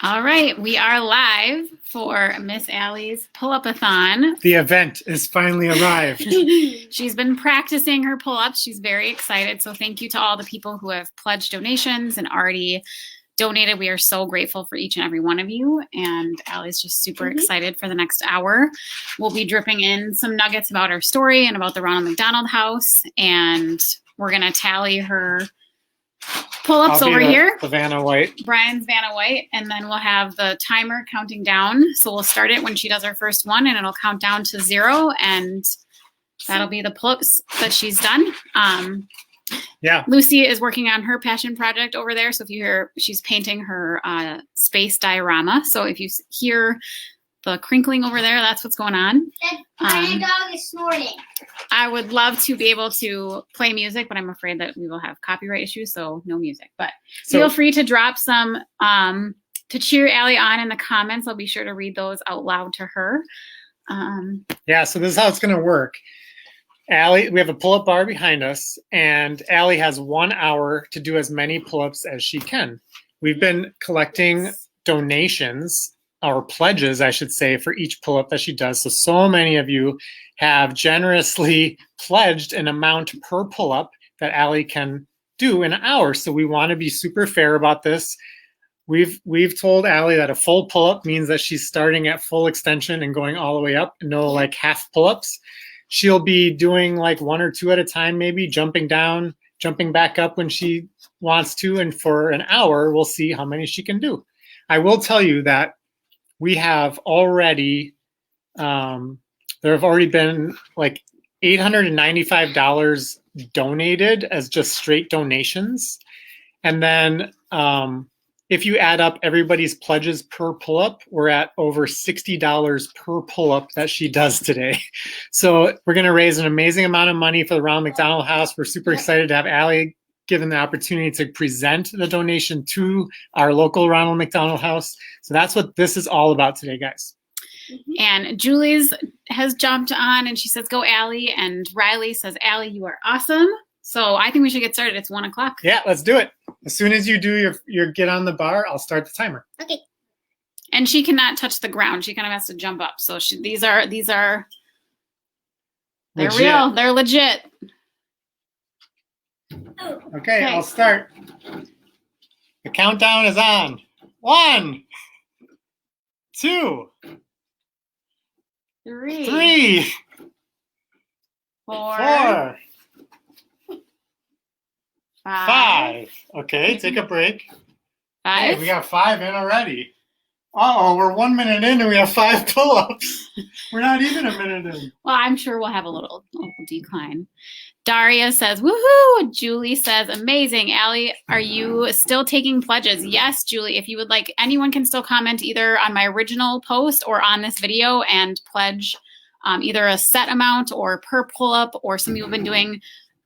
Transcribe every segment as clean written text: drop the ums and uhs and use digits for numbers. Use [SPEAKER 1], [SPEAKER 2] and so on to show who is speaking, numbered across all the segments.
[SPEAKER 1] All right, we are live for Miss Allie's Pull-Up-A-Thon.
[SPEAKER 2] The event is finally arrived.
[SPEAKER 1] She's been practicing her pull-ups. She's very excited. So thank you to all the people who have pledged donations and already donated. We are so grateful for each and every one of you. And Allie's just super excited for the next hour. We'll be dripping in some nuggets about her story and about the Ronald McDonald House. And we're going to tally her pull-ups over here.
[SPEAKER 2] The Vanna White.
[SPEAKER 1] Brian's Vanna White, and then we'll have the timer counting down. So we'll start it when she does her first one, and it'll count down to 0, and that'll be the pull-ups that she's done.
[SPEAKER 2] Yeah.
[SPEAKER 1] Lucy is working on her passion project over there. So if you hear, she's painting her space diorama. So if you hear the crinkling over there, that's what's going on.
[SPEAKER 3] My dog is snorting.
[SPEAKER 1] I would love to be able to play music, but I'm afraid that we will have copyright issues, so no music. But feel free to drop some to cheer Allie on in the comments. I'll be sure to read those out loud to her.
[SPEAKER 2] Yeah, so this is how it's going to work. Allie, we have a pull-up bar behind us, and Allie has 1 hour to do as many pull-ups as she can. We've been collecting donations, or pledges, I should say, for each pull-up that she does. So many of you have generously pledged an amount per pull-up that Allie can do in an hour. So we want to be super fair about this. We've told Allie that a full pull-up means that she's starting at full extension and going all the way up, no like half pull-ups. She'll be doing like 1 or 2 at a time, maybe jumping down, jumping back up when she wants to. And for an hour, we'll see how many she can do. I will tell you that we have already, there have already been like $895 donated as just straight donations. And then if you add up everybody's pledges per pull-up, we're at over $60 per pull-up that she does today. So we're gonna raise an amazing amount of money for the Ronald McDonald House. We're super excited to have Allie given the opportunity to present the donation to our local Ronald McDonald House. So that's what this is all about today, guys.
[SPEAKER 1] And Julie's has jumped on and she says, go Allie. And Riley says, Allie, you are awesome. So I think we should get started. It's 1 o'clock.
[SPEAKER 2] Yeah, let's do it. As soon as you do your get on the bar, I'll start the timer.
[SPEAKER 3] Okay.
[SPEAKER 1] And she cannot touch the ground. She kind of has to jump up. So these are they're
[SPEAKER 2] Legit.
[SPEAKER 1] real. They're legit.
[SPEAKER 2] Okay, I'll start. The countdown is on. 1, 2, 3, 4, 5. Okay, take a break.
[SPEAKER 1] 5.
[SPEAKER 2] Hey, we got 5 in already. Uh-oh, we're 1 minute in and we have 5 pull-ups. We're not even a minute in.
[SPEAKER 1] Well, I'm sure we'll have a little decline. Daria says, woohoo! Julie says, amazing. Allie, are you still taking pledges? Yes, Julie. If you would like, anyone can still comment either on my original post or on this video and pledge either a set amount or per pull-up, or some people have been doing.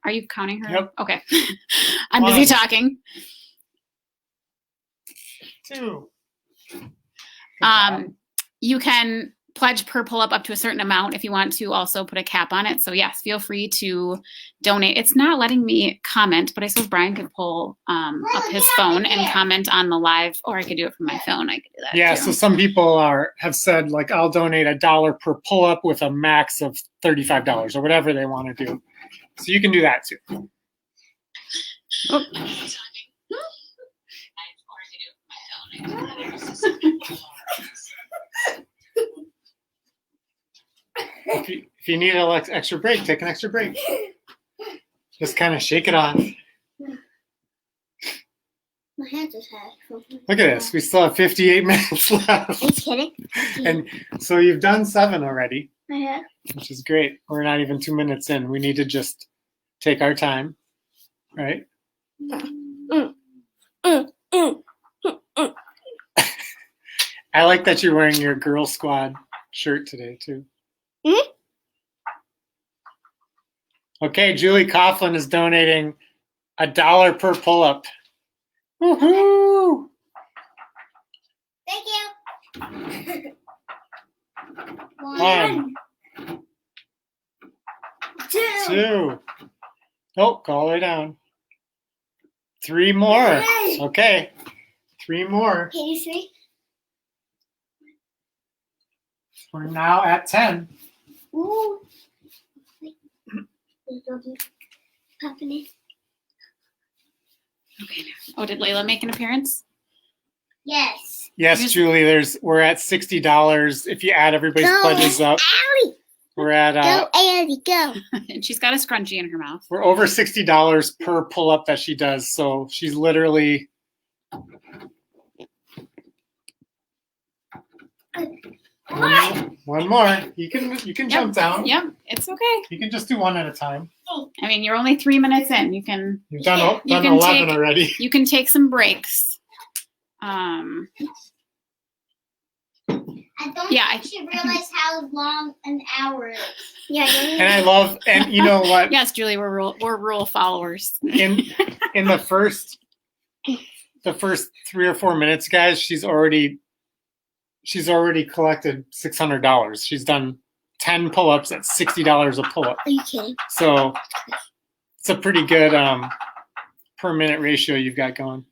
[SPEAKER 1] Are you counting her?
[SPEAKER 2] Yep.
[SPEAKER 1] Okay. I'm busy talking.
[SPEAKER 2] 2.
[SPEAKER 1] You can pledge per pull-up up to a certain amount if you want to also put a cap on it. So yes, feel free to donate. It's not letting me comment, but I suppose Brian could pull up his phone and comment on the live, or I could do it from my phone. I could do that
[SPEAKER 2] Yeah,
[SPEAKER 1] too.
[SPEAKER 2] so some people have said, like, I'll donate $1 per pull-up with a max of $35 or whatever they want to do. So you can do that too.
[SPEAKER 1] Oh.
[SPEAKER 2] If you need an extra break, take an extra break. Just kind of shake it off.
[SPEAKER 3] My hand just had.
[SPEAKER 2] Look at this. We still have 58 minutes left.
[SPEAKER 3] Are you kidding?
[SPEAKER 2] And so you've done 7 already,
[SPEAKER 3] Yeah.
[SPEAKER 2] which is great. We're not even 2 minutes in. We need to just take our time, right? I like that you're wearing your Girl Squad shirt today, too.
[SPEAKER 3] Mm-hmm.
[SPEAKER 2] Okay, Julie Coughlin is donating $1 per pull-up. Woohoo!
[SPEAKER 3] Thank you.
[SPEAKER 2] 1, 2. Oh, go all the way down. 3 more. Okay. 3 more.
[SPEAKER 3] Can you see?
[SPEAKER 2] We're now at 10.
[SPEAKER 3] Ooh. There's doggy popping in.
[SPEAKER 1] Okay. Oh, did Layla make an appearance?
[SPEAKER 3] Yes.
[SPEAKER 2] Yes, Julie, we're at $60. If you add everybody's pledges up,
[SPEAKER 3] Allie.
[SPEAKER 2] we're at
[SPEAKER 3] Go, Allie, go.
[SPEAKER 1] And she's got a scrunchie in her mouth.
[SPEAKER 2] we're over $60 per pull-up that she does. So she's literally one more. You can jump down.
[SPEAKER 1] Yep, it's okay.
[SPEAKER 2] You can just do one at a time.
[SPEAKER 1] I mean, you're only 3 minutes in. You can
[SPEAKER 2] You've done
[SPEAKER 1] You can
[SPEAKER 2] 11
[SPEAKER 1] take-
[SPEAKER 2] already.
[SPEAKER 1] you can take some breaks.
[SPEAKER 3] I don't
[SPEAKER 1] Yeah,
[SPEAKER 3] think she realized how long an hour is. Yeah,
[SPEAKER 2] And I love, and you know what?
[SPEAKER 1] Yes, Julie, we're rule followers.
[SPEAKER 2] In the first 3 or 4 minutes, guys, she's already collected $600. She's done 10 pull-ups at $60 a pull-up.
[SPEAKER 3] Are you kidding?
[SPEAKER 2] So it's a pretty good per minute ratio you've got going.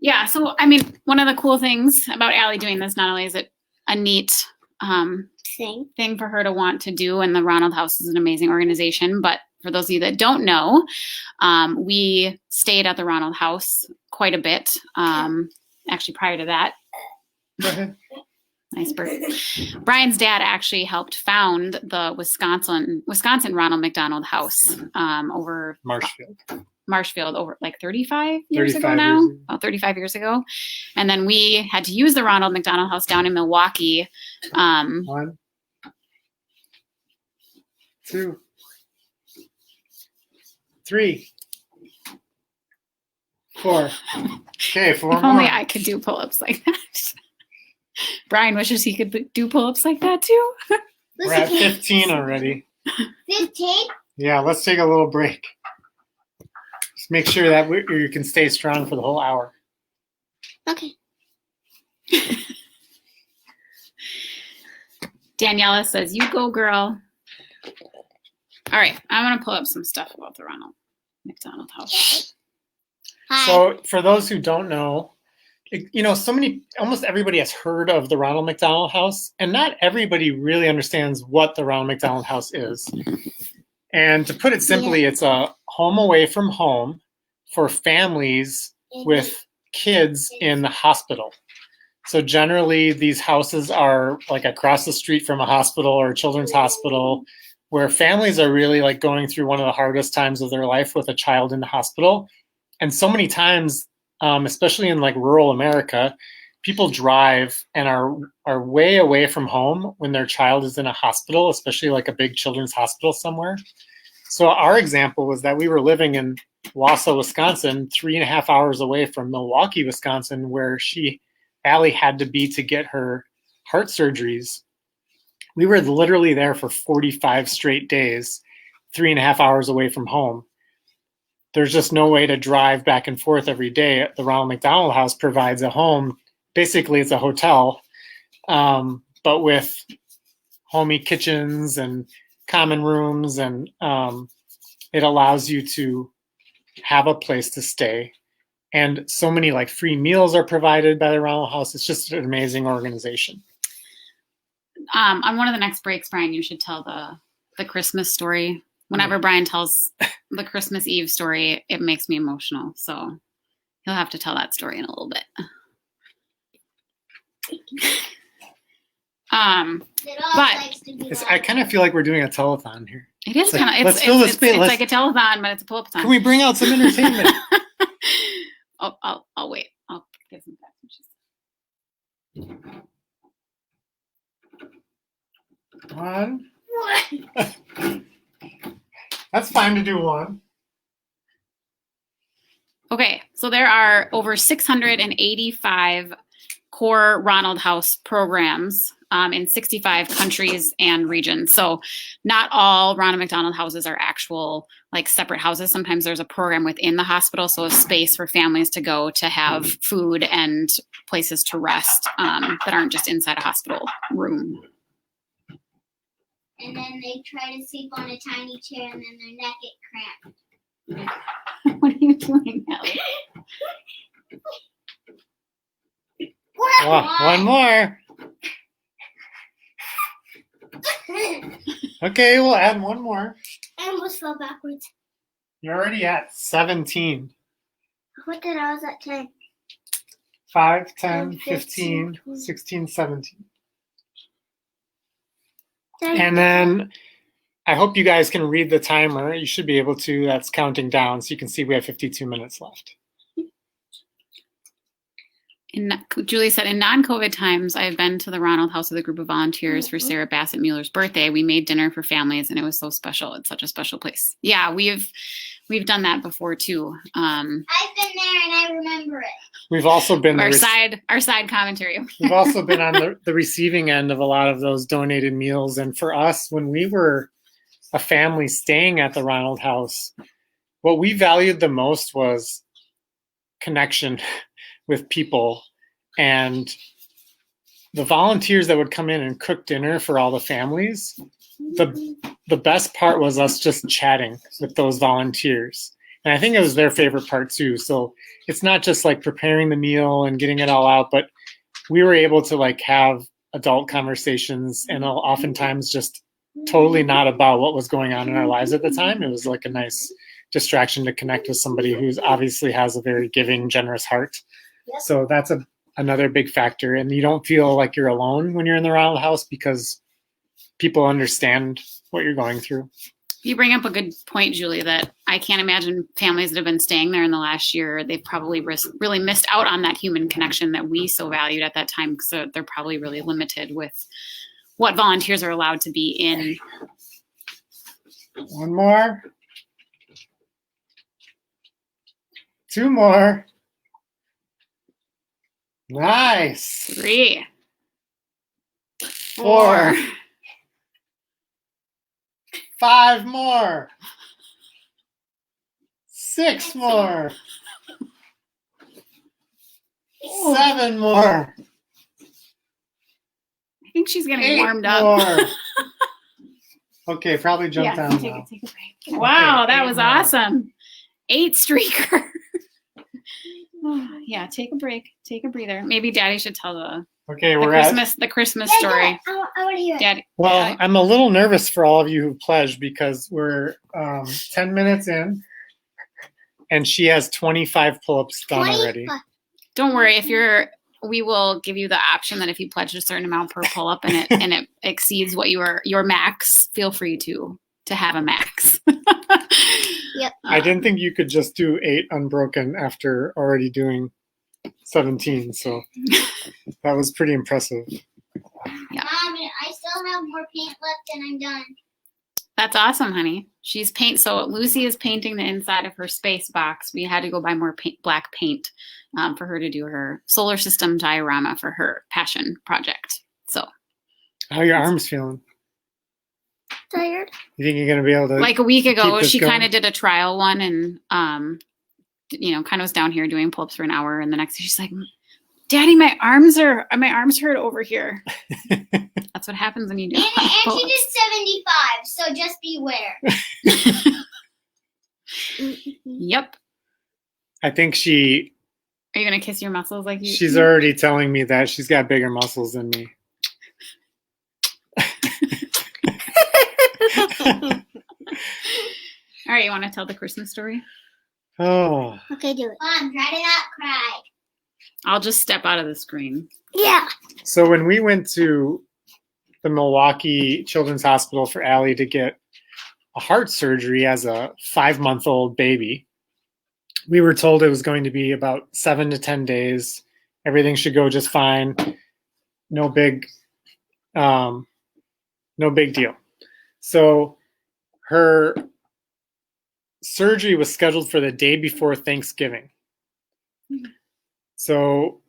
[SPEAKER 1] Yeah, so I mean, one of the cool things about Allie doing this, not only is it a neat thing for her to want to do, and the Ronald House is an amazing organization, but for those of you that don't know, we stayed at the Ronald House quite a bit. Actually, prior to that,
[SPEAKER 2] Go ahead.
[SPEAKER 1] nice bird. Brian's dad actually helped found the Wisconsin Ronald McDonald House over Marshfield over like 35 years ago now, about 35 years ago. And then we had to use the Ronald McDonald House down in Milwaukee.
[SPEAKER 2] 1, 2, 3, 4. Okay, 4
[SPEAKER 1] If
[SPEAKER 2] more.
[SPEAKER 1] only I could do pull-ups like that. Brian wishes he could do pull-ups like that too.
[SPEAKER 2] We're at 15 already.
[SPEAKER 3] 15?
[SPEAKER 2] Yeah, let's take a little break. Just make sure that you can stay strong for the whole hour.
[SPEAKER 3] Okay.
[SPEAKER 1] Daniela says, "You go, girl." All right, I want to pull up some stuff about the Ronald McDonald House.
[SPEAKER 3] Hi.
[SPEAKER 2] So for those who don't know, almost everybody has heard of the Ronald McDonald House, and not everybody really understands what the Ronald McDonald House is. And to put it simply, it's a home away from home for families with kids in the hospital. So generally, these houses are like across the street from a hospital or a children's hospital, where families are really like going through one of the hardest times of their life with a child in the hospital. And so many times, especially in like rural America, people drive and are way away from home when their child is in a hospital, especially like a big children's hospital somewhere. So our example was that we were living in Wausau, Wisconsin, 3.5 hours away from Milwaukee, Wisconsin, where Allie had to be to get her heart surgeries. We were literally there for 45 straight days, 3.5 hours away from home. There's just no way to drive back and forth every day. The Ronald McDonald House provides a home. Basically, it's a hotel, but with homey kitchens and common rooms, and it allows you to have a place to stay. And so many like free meals are provided by the Ronald House. It's just an amazing organization.
[SPEAKER 1] On one of the next breaks, Brian, you should tell the Christmas story. Whenever Brian tells the Christmas Eve story, it makes me emotional. So he'll have to tell that story in a little bit.
[SPEAKER 2] I kind of feel like we're doing a telethon here.
[SPEAKER 1] It is kind of.
[SPEAKER 2] Let's fill the space.
[SPEAKER 1] It's like a telethon, but it's a pull-up-a-thon.
[SPEAKER 2] Can we bring out some entertainment?
[SPEAKER 1] I'll wait. I'll get some back.
[SPEAKER 2] One. That's fine to do one.
[SPEAKER 1] Okay, so there are over 685 core Ronald House programs in 65 countries and regions. So not all Ronald McDonald houses are actual like separate houses. Sometimes there's a program within the hospital, so a space for families to go to have food and places to rest that aren't just inside a hospital room.
[SPEAKER 3] And then they try to sleep on a tiny chair, and then their neck get cramped.
[SPEAKER 1] What are you doing, Ellie?
[SPEAKER 2] One more. Okay, we'll add one more.
[SPEAKER 3] I almost fell backwards.
[SPEAKER 2] You're already at 17.
[SPEAKER 3] What did I was at 10?
[SPEAKER 2] 5, 10,
[SPEAKER 3] 15,
[SPEAKER 2] 15, 16, 17.
[SPEAKER 3] 10.
[SPEAKER 2] And then I hope you guys can read the timer. You should be able to. That's counting down. So you can see we have 52 minutes left.
[SPEAKER 1] Julie said, in non-COVID times, I have been to the Ronald House with a group of volunteers for Sarah Bassett Mueller's birthday. We made dinner for families, and it was so special. It's such a special place. Yeah, we've done that before too.
[SPEAKER 3] I've been there and I remember it.
[SPEAKER 2] We've also been
[SPEAKER 1] our side commentary.
[SPEAKER 2] We've also been on the receiving end of a lot of those donated meals. And for us, when we were a family staying at the Ronald House, what we valued the most was connection with people, and the volunteers that would come in and cook dinner for all the families. The best part was us just chatting with those volunteers. And I think it was their favorite part too. So it's not just like preparing the meal and getting it all out, but we were able to like have adult conversations, and oftentimes just totally not about what was going on in our lives at the time. It was like a nice distraction to connect with somebody who's obviously has a very giving, generous heart.
[SPEAKER 3] Yep.
[SPEAKER 2] So that's another big factor. And you don't feel like you're alone when you're in the Ronald House because people understand what you're going through.
[SPEAKER 1] You bring up a good point, Julie, that I can't imagine families that have been staying there in the last year, they've probably really missed out on that human connection that we so valued at that time. So they're probably really limited with what volunteers are allowed to be in.
[SPEAKER 2] One more. 2 more. Nice.
[SPEAKER 1] 3,
[SPEAKER 2] 4. 5 more. 6 more. 7 more.
[SPEAKER 1] I think she's getting
[SPEAKER 2] 8
[SPEAKER 1] warmed up.
[SPEAKER 2] more. Okay, probably jump
[SPEAKER 1] Yeah,
[SPEAKER 2] down
[SPEAKER 1] take
[SPEAKER 2] now.
[SPEAKER 1] a break. Wow,
[SPEAKER 2] Okay,
[SPEAKER 1] that
[SPEAKER 2] 8
[SPEAKER 1] was
[SPEAKER 2] more.
[SPEAKER 1] awesome. 8 streaker. Yeah, take a break. Take a breather. Maybe Daddy should tell
[SPEAKER 2] Okay,
[SPEAKER 1] the
[SPEAKER 2] we're at.
[SPEAKER 1] Christmas
[SPEAKER 3] Yeah,
[SPEAKER 1] story.
[SPEAKER 3] do it. I want to hear it.
[SPEAKER 1] Daddy.
[SPEAKER 2] Well, I'm a little nervous for all of you who pledged because we're 10 minutes in, and she has 25 pull-ups done already.
[SPEAKER 1] Don't worry. We will give you the option that if you pledge a certain amount per pull up and it exceeds what your max, feel free to have a max.
[SPEAKER 3] Yep.
[SPEAKER 2] I didn't think you could just do 8 unbroken after already doing 17, so that was pretty impressive.
[SPEAKER 1] Yeah.
[SPEAKER 3] Mom, I still have more paint left and I'm done.
[SPEAKER 1] That's awesome, honey. She's so Lucy is painting the inside of her space box. We had to go buy more black paint for her to do her solar system diorama for her passion project. So,
[SPEAKER 2] How are your arms feeling?
[SPEAKER 3] Tired?
[SPEAKER 2] You think you're going to be able to?
[SPEAKER 1] like a week ago,
[SPEAKER 2] keep this
[SPEAKER 1] she
[SPEAKER 2] going?
[SPEAKER 1] kind of did a trial one and, kind of was down here doing pull-ups for an hour. And the next day she's like, Daddy, my arms hurt over here. That's what happens when you do
[SPEAKER 3] And she
[SPEAKER 1] pull-ups.
[SPEAKER 3] did 75, so just beware.
[SPEAKER 1] Yep.
[SPEAKER 2] I think
[SPEAKER 1] Are you going to kiss your muscles like you?
[SPEAKER 2] she's already telling me that she's got bigger muscles than me.
[SPEAKER 1] All right, you want to tell the Christmas story?
[SPEAKER 2] Oh,
[SPEAKER 3] Okay, do it. Mom, try to not cry.
[SPEAKER 1] I'll just step out of the screen.
[SPEAKER 3] Yeah.
[SPEAKER 2] so when we went to the Milwaukee Children's Hospital for Allie to get a heart surgery as a 5-month-old baby, we were told it was going to be about 7 to 10 days. Everything should go just fine. No big deal. So her surgery was scheduled for the day before Thanksgiving. So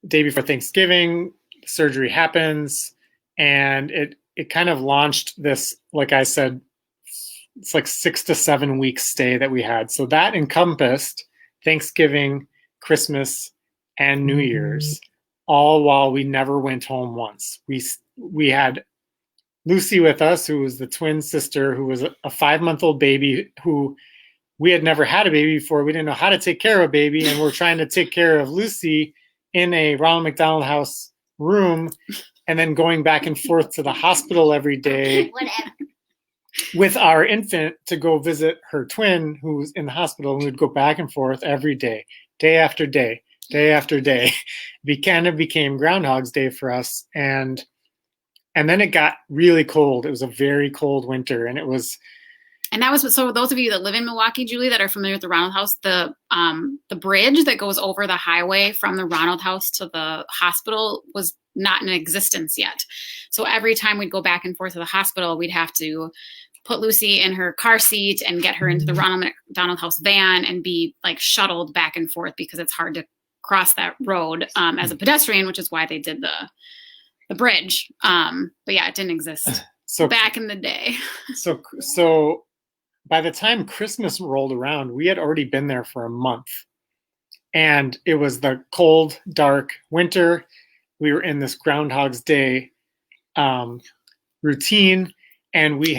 [SPEAKER 2] day before Thanksgiving, surgery happens, and it kind of launched this, like I said, it's like 6 to 7 weeks stay that we had. So that encompassed Thanksgiving, Christmas, and New Year's, all while we never went home once. We had Lucy with us, who was the twin sister, who was a 5-month-old baby who we had never had a baby before. We didn't know how to take care of a baby, and we're trying to take care of Lucy in a Ronald McDonald House room and then going back and forth to the hospital every day
[SPEAKER 3] Whatever.
[SPEAKER 2] with our infant to go visit her twin who was in the hospital, and we'd go back and forth every day, day after day, day after day. It kind of became Groundhog's Day for us. And then it got really cold. It was a very cold winter, and it was.
[SPEAKER 1] And that was, so those of you that live in Milwaukee, Julie, that are familiar with the Ronald House, the bridge that goes over the highway from the Ronald House to the hospital was not in existence yet. So every time we'd go back and forth to the hospital, we'd have to put Lucy in her car seat and get her into the Ronald McDonald House van and be like shuttled back and forth because it's hard to cross that road as a pedestrian, which is why they did the bridge. But yeah, it didn't exist back in the day.
[SPEAKER 2] So by the time Christmas rolled around, we had already been there for a month. And it was the cold, dark winter. We were in this Groundhog's Day routine, and we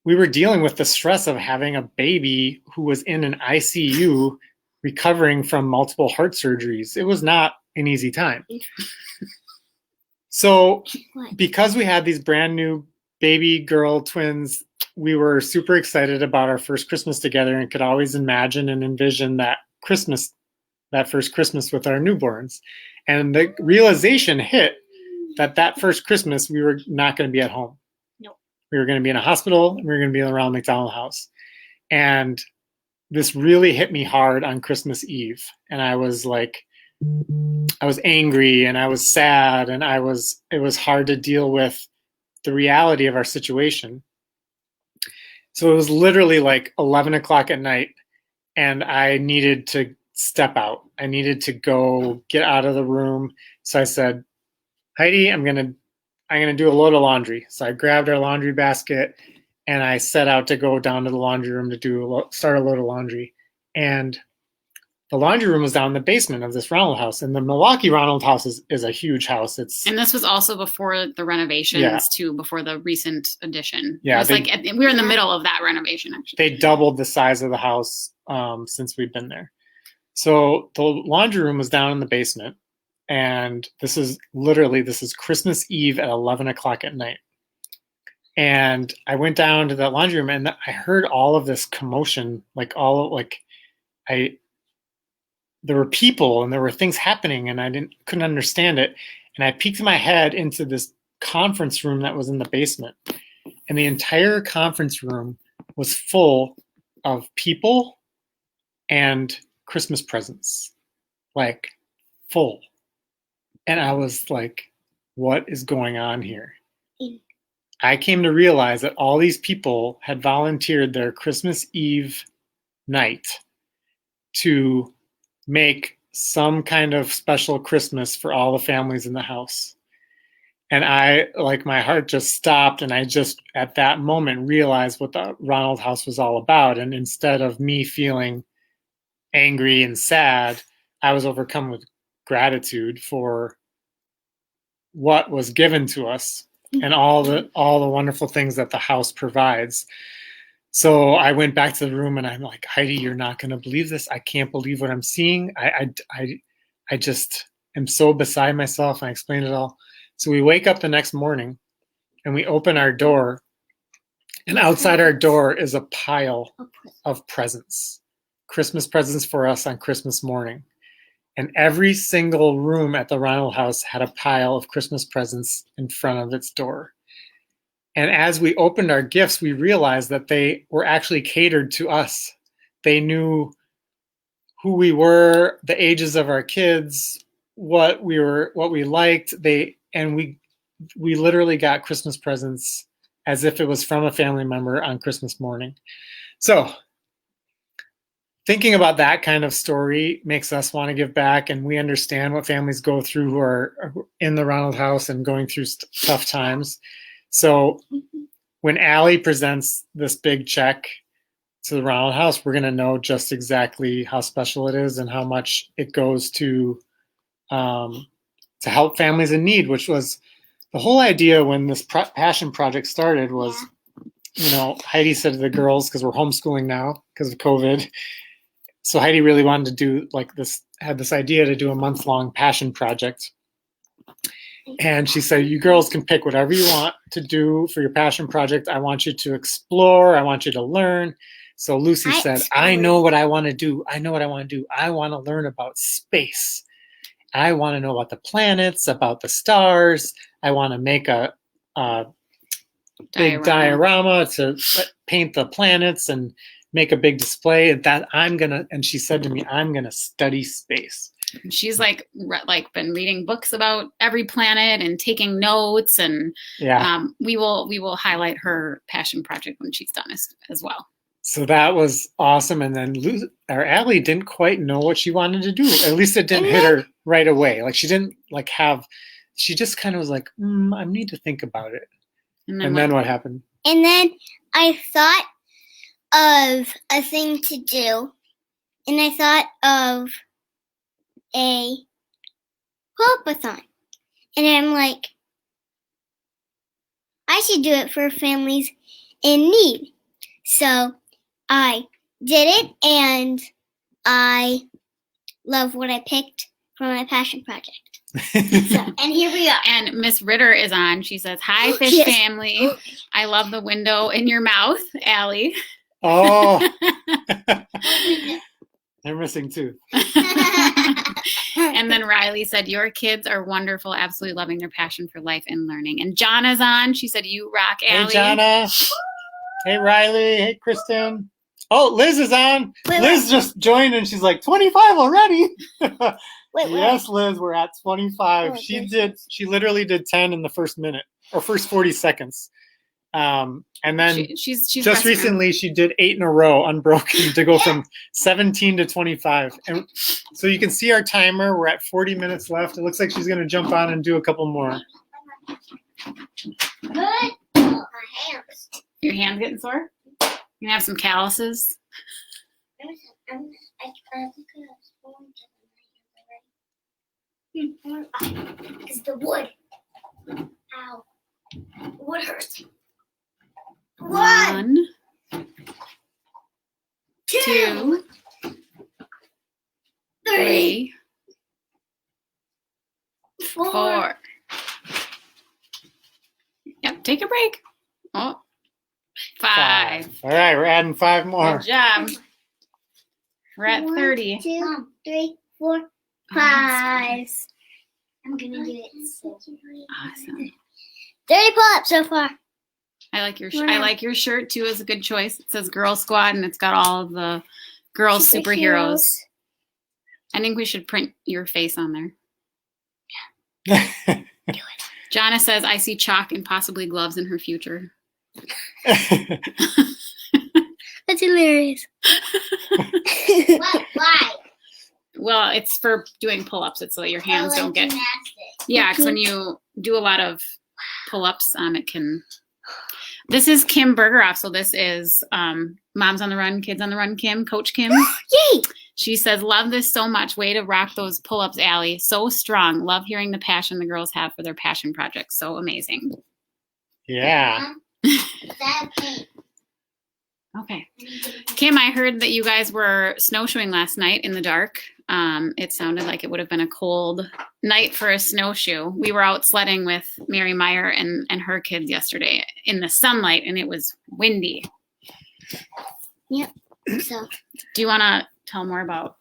[SPEAKER 2] were dealing with the stress of having a baby who was in an ICU recovering from multiple heart surgeries. It was not an easy time. So because we had these brand new baby girl twins, we were super excited about our first Christmas together and could always imagine and envision that first Christmas with our newborns. And the realization hit that first Christmas, we were not going to be at home.
[SPEAKER 3] Nope.
[SPEAKER 2] We were going to be in a hospital, and we were going to be in the Ronald McDonald House. And this really hit me hard on Christmas Eve. And I was angry, and I was sad, and it was hard to deal with the reality of our situation. So it was literally like 11 o'clock at night, and I needed to step out. I needed to go get out of the room. So I said, Heidi, I'm gonna do a load of laundry. So I grabbed our laundry basket, and I set out to go down to the laundry room to start a load of laundry. And the laundry room was down in the basement of this Ronald House. And the Milwaukee Ronald House is a huge house.
[SPEAKER 1] And this was also before the renovations too, before the recent addition.
[SPEAKER 2] Yeah,
[SPEAKER 1] it was we were in the middle of that renovation, actually.
[SPEAKER 2] They doubled the size of the house since we've been there. So the laundry room was down in the basement. And this is Christmas Eve at 11 o'clock at night. And I went down to that laundry room, and I heard all of this commotion, there were people and there were things happening, and I couldn't understand it. And I peeked my head into this conference room that was in the basement. And the entire conference room was full of people and Christmas presents, like full. And I was like, what is going on here? I came to realize that all these people had volunteered their Christmas Eve night to make some kind of special Christmas for all the families in the house. And my heart just stopped, and I just at that moment realized what the Ronald House was all about. And instead of me feeling angry and sad, I was overcome with gratitude for what was given to us and all the wonderful things that the house provides. So I went back to the room, and I'm like, Heidi, you're not going to believe this. I can't believe what I'm seeing. I just am so beside myself. I explained it all. So we wake up the next morning, and we open our door, and outside our door is a pile of presents, Christmas presents for us on Christmas morning. And every single room at the Ronald House had a pile of Christmas presents in front of its door. And as we opened our gifts, we realized that they were actually catered to us. They knew who we were, the ages of our kids, what we liked. We literally got Christmas presents as if it was from a family member on Christmas morning. So thinking about that kind of story makes us want to give back, and we understand what families go through who are in the Ronald House and going through tough times. So when Allie presents this big check to the Ronald House, we're going to know just exactly how special it is and how much it goes to help families in need, which was the whole idea when this passion project started. Was, Heidi said to the girls, because we're homeschooling now because of COVID, so Heidi really wanted to do had this idea to do a month-long passion project. And she said, you girls can pick whatever you want to do for your passion project. I want you to explore. I want you to learn. So Lucy said, I know what I want to do. I know what I want to do. I want to learn about space. I want to know about the planets, about the stars. I want to make a big diorama to paint the planets and make a big display. And she said to me, I'm going to study space.
[SPEAKER 1] She's like been reading books about every planet and taking notes, and we will highlight her passion project when she's done as well.
[SPEAKER 2] So that was awesome. And then Allie didn't quite know what she wanted to do. At least it didn't hit her right away. Like she didn't she just kind of was like, I need to think about it. And then what happened?
[SPEAKER 3] And then I thought of a thing to do. And I thought of a Pull-Up-A-Thon. And I'm like, I should do it for families in need. So I did it, and I love what I picked for my passion project. And here we are.
[SPEAKER 1] And Miss Ritter is on. She says, hi, Fish Family. I love the window in your mouth, Allie.
[SPEAKER 2] Oh. They're missing too.
[SPEAKER 1] And then Riley said, your kids are wonderful, absolutely loving their passion for life and learning. And Jana's on. She said, you rock, Allie.
[SPEAKER 2] Hey, Jana. Hey, Riley. Hey, Kristen. Oh, Liz is on. Liz just joined and she's like, 25 already. Yes, Liz, we're at 25. She literally did 10 in the first minute or first 40 seconds. And then
[SPEAKER 1] she's
[SPEAKER 2] just recently she did 8 in a row unbroken to go from 17 to 25. And so you can see our timer. We're at 40 minutes left. It looks like she's going to jump on and do a couple more.
[SPEAKER 3] Good. My hands.
[SPEAKER 1] Your hand's getting sore? You have some calluses?
[SPEAKER 3] It's the wood. Ow. Wood hurts.
[SPEAKER 1] 1, 2, 3, 4. Yep, take a break. Oh, 5.
[SPEAKER 2] All right, we're adding 5 more.
[SPEAKER 1] Good job. We're at 30.
[SPEAKER 3] 1, 2, 3, 4, 5. I'm gonna do it.
[SPEAKER 1] Awesome.
[SPEAKER 3] 30 pull-ups so far.
[SPEAKER 1] I like your shirt too. Is a good choice. It says Girl Squad and it's got all of the girl superheroes. I think we should print your face on there. Yeah. Do it. Jana says, I see chalk and possibly gloves in her future.
[SPEAKER 3] That's hilarious. What? Why?
[SPEAKER 1] Well, it's for doing pull-ups. It's so your hands don't get.
[SPEAKER 3] Gymnastics.
[SPEAKER 1] Yeah, because when you do a lot of pull-ups, it can. This is Kim Bergeroff. So this is Moms on the Run, Kids on the Run, Kim, Coach Kim.
[SPEAKER 3] Yay!
[SPEAKER 1] She says, love this so much. Way to rock those pull-ups, Allie. So strong. Love hearing the passion the girls have for their passion projects. So amazing.
[SPEAKER 2] Yeah.
[SPEAKER 1] Okay. Kim, I heard that you guys were snowshoeing last night in the dark. It sounded like it would have been a cold night for a snowshoe. We were out sledding with Mary Meyer and her kids yesterday in the sunlight, and it was windy.
[SPEAKER 3] Yep. So,
[SPEAKER 1] do you want to tell more about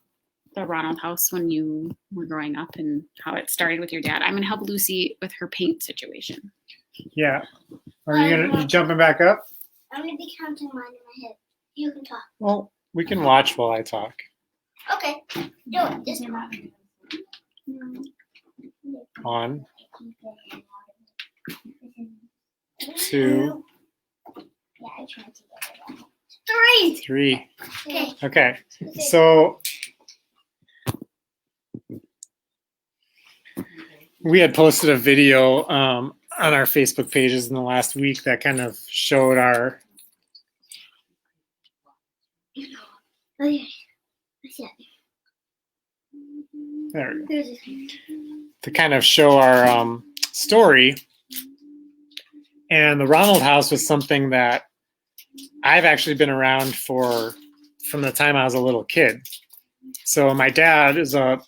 [SPEAKER 1] the Ronald House when you were growing up and how it started with your dad? I'm going to help Lucy with her paint situation.
[SPEAKER 2] Yeah. Are you jumping back up?
[SPEAKER 3] I'm going to be counting mine in my head. You can talk.
[SPEAKER 2] Well, we can watch while I talk.
[SPEAKER 3] Okay. Do it. Just talk.
[SPEAKER 2] 1, 2,
[SPEAKER 3] Yeah, I tried to get it.
[SPEAKER 2] 3.
[SPEAKER 3] Okay.
[SPEAKER 2] Okay. So we had posted a video on our Facebook pages in the last week that kind of showed our.
[SPEAKER 3] Okay.
[SPEAKER 2] There. To kind of show our story. And the Ronald House was something that I've actually been around from the time I was a little kid. So my dad is a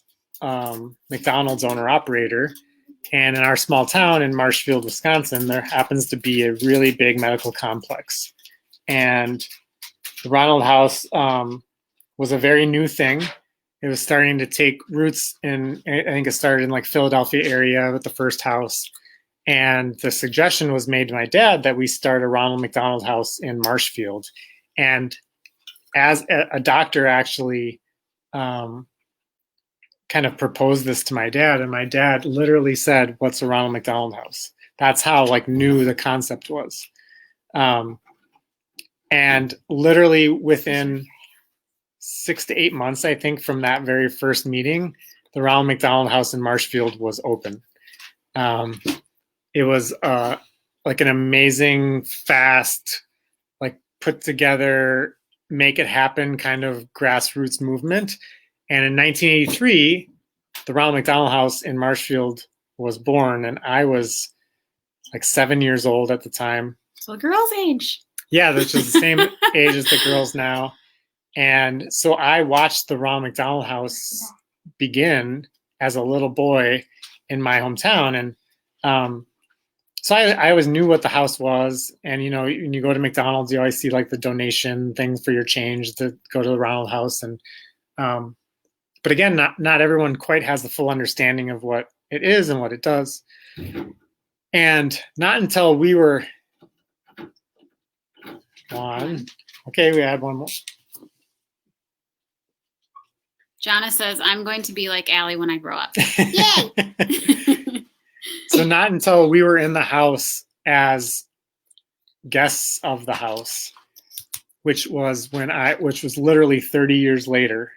[SPEAKER 2] McDonald's owner-operator, And in our small town in Marshfield, Wisconsin, there happens to be a really big medical complex. And the Ronald House was a very new thing. It was starting to take roots in, I think it started in like Philadelphia area with the first house. And the suggestion was made to my dad that we start a Ronald McDonald House in Marshfield. And as a doctor actually kind of proposed this to my dad, and my dad literally said, "What's a Ronald McDonald House?" That's how like new the concept was. And literally within 6 to 8 months, I think, from that very first meeting, the Ronald McDonald House in Marshfield was open. It was like an amazing, fast, like put together, make it happen kind of grassroots movement. And in 1983, the Ronald McDonald House in Marshfield was born, and I was like 7 years old at the time.
[SPEAKER 1] So girls' age.
[SPEAKER 2] Yeah, which is the same age as the girls now. And so I watched the Ronald McDonald House begin as a little boy in my hometown. And so I always knew what the house was. And, you know, when you go to McDonald's, you always see like the donation things for your change to go to the Ronald House. And but again, not everyone quite has the full understanding of what it is and what it does. And not until we were on, okay, we had one more.
[SPEAKER 1] Jonna says, "I'm going to be like Allie when I grow up."
[SPEAKER 3] Yay!
[SPEAKER 2] So not until we were in the house as guests of the house, which was literally 30 years later,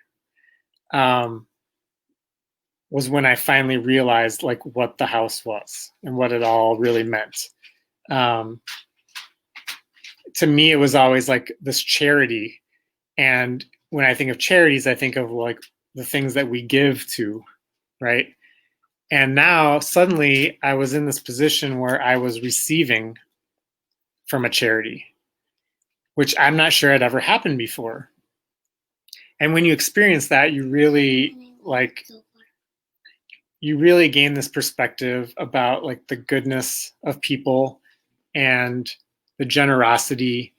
[SPEAKER 2] was when I finally realized like what the house was and what it all really meant. To me, it was always like this charity. And when I think of charities, I think of like the things that we give to, right? And now suddenly I was in this position where I was receiving from a charity, which I'm not sure had ever happened before. And when you experience that, you really gain this perspective about like the goodness of people and the generosity.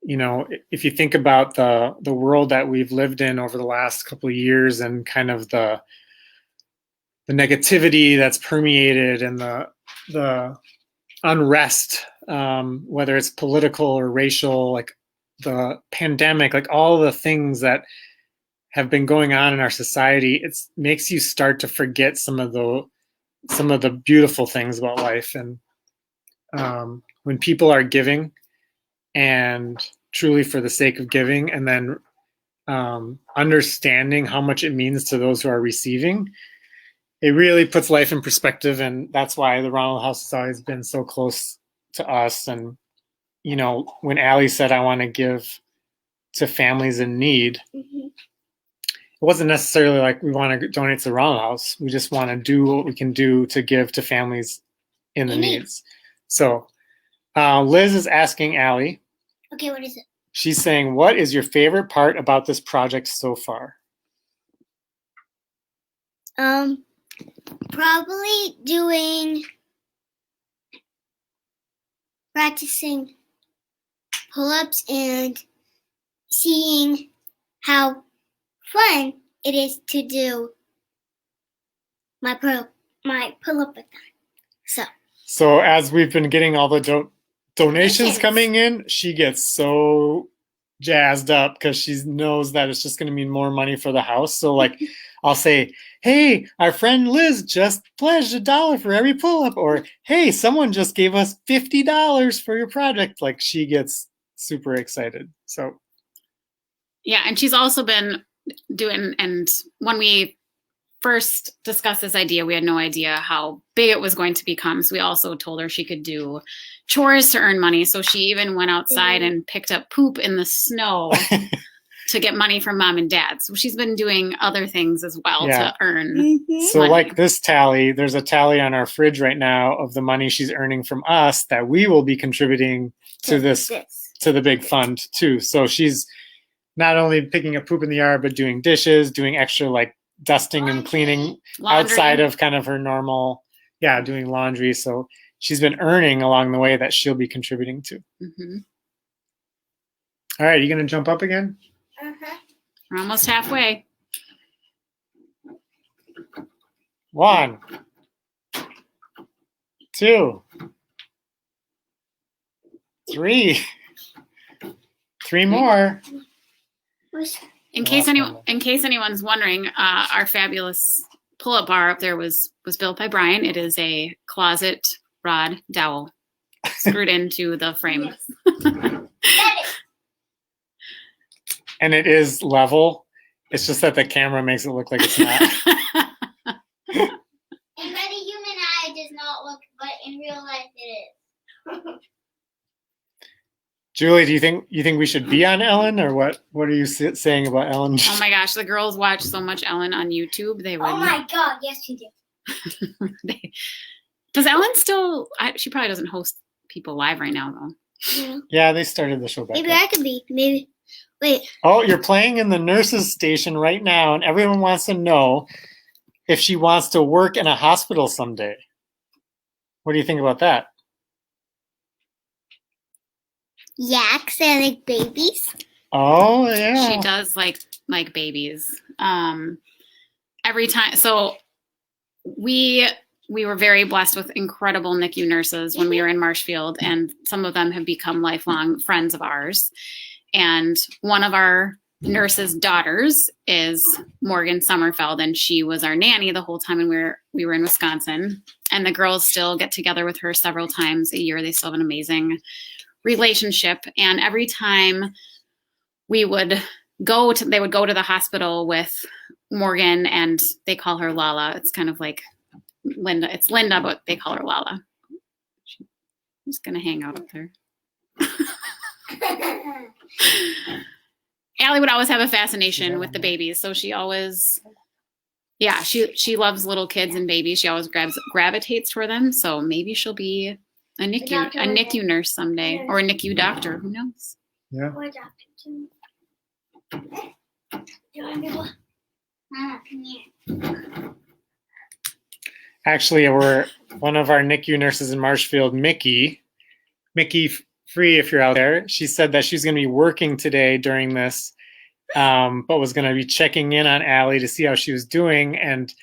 [SPEAKER 2] You know, if you think about the world that we've lived in over the last couple of years and kind of the negativity that's permeated and the unrest, whether it's political or racial, like the pandemic, like all the things that have been going on in our society, it makes you start to forget some of the beautiful things about life. And when people are giving and truly for the sake of giving, and then understanding how much it means to those who are receiving, it really puts life in perspective. And that's why the Ronald House has always been so close to us. And, you know, when Allie said, "I want to give to families in need,"
[SPEAKER 3] Mhm.
[SPEAKER 2] it wasn't necessarily like we want to donate to the Ronald House. We just want to do what we can do to give to families in the needs. So Liz is asking Allie.
[SPEAKER 3] Okay, what is it?
[SPEAKER 2] She's saying, "What is your favorite part about this project so far?"
[SPEAKER 3] Probably practicing pull-ups and seeing how fun it is to do my Pull-Up-A-Thon.
[SPEAKER 2] So as we've been getting all the donations coming in, she gets so jazzed up because she knows that it's just going to mean more money for the house. So like I'll say, "Hey, our friend Liz just pledged $1 for every pull-up," or, "Hey, someone just gave us $50 for your project." Like she gets super excited. So
[SPEAKER 1] Yeah, and she's also been doing, and when we first discussed this idea, we had no idea how big it was going to become. So we also told her she could do chores to earn money. So she even went outside and picked up poop in the snow to get money from mom and dad. So she's been doing other things as well to earn
[SPEAKER 2] So
[SPEAKER 1] money.
[SPEAKER 2] like this tally, there's a tally on our fridge right now of the money she's earning from us that we will be contributing to the big fund too. So she's not only picking up poop in the yard, but doing dishes, doing extra like dusting and cleaning
[SPEAKER 1] Laundry.
[SPEAKER 2] outside of kind of her normal. yeah, doing laundry. So she's been earning along the way that she'll be contributing to.
[SPEAKER 1] Mm-hmm.
[SPEAKER 2] All right, you going to jump up again?
[SPEAKER 3] Uh-huh.
[SPEAKER 1] We're almost halfway.
[SPEAKER 2] 1, 2, 3. 3 more.
[SPEAKER 1] In case anyone's wondering, our fabulous pull-up bar up there was built by Brian. It is a closet rod dowel screwed into the frame.
[SPEAKER 2] And it is level. It's just that the camera makes it look like it's not.
[SPEAKER 3] And by the human eye, it does not look, but in real life, it is.
[SPEAKER 2] Julie, do you think we should be on Ellen, or what? What are you saying about Ellen?
[SPEAKER 1] Oh my gosh, the girls watch so much Ellen on YouTube. They would.
[SPEAKER 3] Oh my God, yes, you do.
[SPEAKER 1] Does Ellen still? She probably doesn't host people live right now, though.
[SPEAKER 2] Yeah, they started the show back.
[SPEAKER 3] Maybe
[SPEAKER 2] up.
[SPEAKER 3] I could be. Maybe. Wait.
[SPEAKER 2] Oh, you're playing in the nurses' station right now, and everyone wants to know if she wants to work in a hospital someday. What do you think about that?
[SPEAKER 3] Yeah, 'cause I like babies.
[SPEAKER 2] Oh, yeah.
[SPEAKER 1] She does like babies. Every time. So we were very blessed with incredible NICU nurses when we were in Marshfield, and some of them have become lifelong friends of ours. And one of our nurses' daughters is Morgan Sommerfeld, and she was our nanny the whole time when we were in Wisconsin. And the girls still get together with her several times a year. They still have an amazing relationship. And every time they would go to the hospital with Morgan, and they call her Lala. It's kind of like Linda. It's Linda, but they call her Lala. She's gonna hang out up there. Allie would always have a fascination with the babies, so she always, she loves little kids and babies. She always gravitates toward them. So maybe she'll be a NICU nurse someday, or a NICU doctor. Who knows?
[SPEAKER 2] Yeah.
[SPEAKER 3] Or a doctor too. Do you want to go? Mama, come here.
[SPEAKER 2] Actually, we're one of our NICU nurses in Marshfield, Mickey Free, if you're out there. She said that she's going to be working today during this, but was going to be checking in on Allie to see how she was doing, and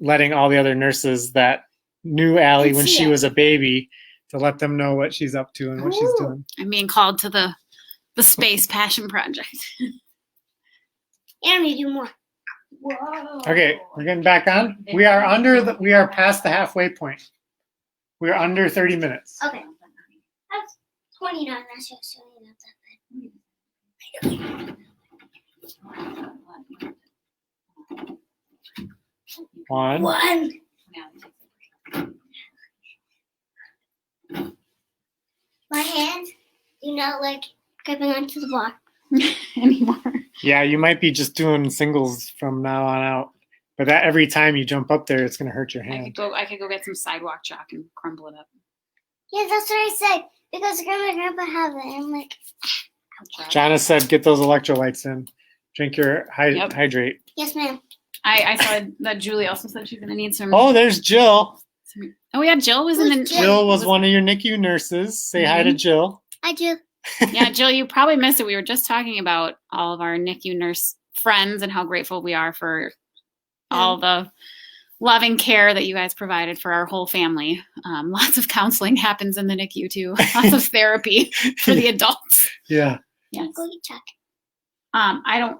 [SPEAKER 2] letting all the other nurses that knew Allie when she was a baby to let them know what she's up to and what she's doing.
[SPEAKER 1] I'm being called to the Space Passion Project.
[SPEAKER 3] And we do more. Whoa.
[SPEAKER 2] Okay, we're getting back on. We are past the halfway point. We're under 30 minutes.
[SPEAKER 3] Okay. That's 29. That's just really not that bad.
[SPEAKER 2] 1.
[SPEAKER 3] My hands do not like gripping onto the block
[SPEAKER 1] anymore.
[SPEAKER 2] Yeah, you might be just doing singles from now on out. But that every time you jump up there, it's going to hurt your hand.
[SPEAKER 1] I could go get some sidewalk chalk and crumble it up.
[SPEAKER 3] Yeah, that's what I said. Because Grandma and Grandpa have it. I'm like,
[SPEAKER 2] Jana said, get those electrolytes in. Drink your hydrate.
[SPEAKER 3] yes, ma'am.
[SPEAKER 1] I saw that Julie also said she's going to need some.
[SPEAKER 2] Oh, there's Jill.
[SPEAKER 1] Oh, yeah, Jill was in the.
[SPEAKER 2] Jill was one of your NICU nurses. Say hi to Jill.
[SPEAKER 3] I do.
[SPEAKER 1] Yeah, Jill, you probably missed it. We were just talking about all of our NICU nurse friends and how grateful we are for all the loving care that you guys provided for our whole family. Lots of counseling happens in the NICU too. Lots of therapy for the adults.
[SPEAKER 2] Yeah.
[SPEAKER 1] Yes.
[SPEAKER 3] Go get chalk.
[SPEAKER 1] I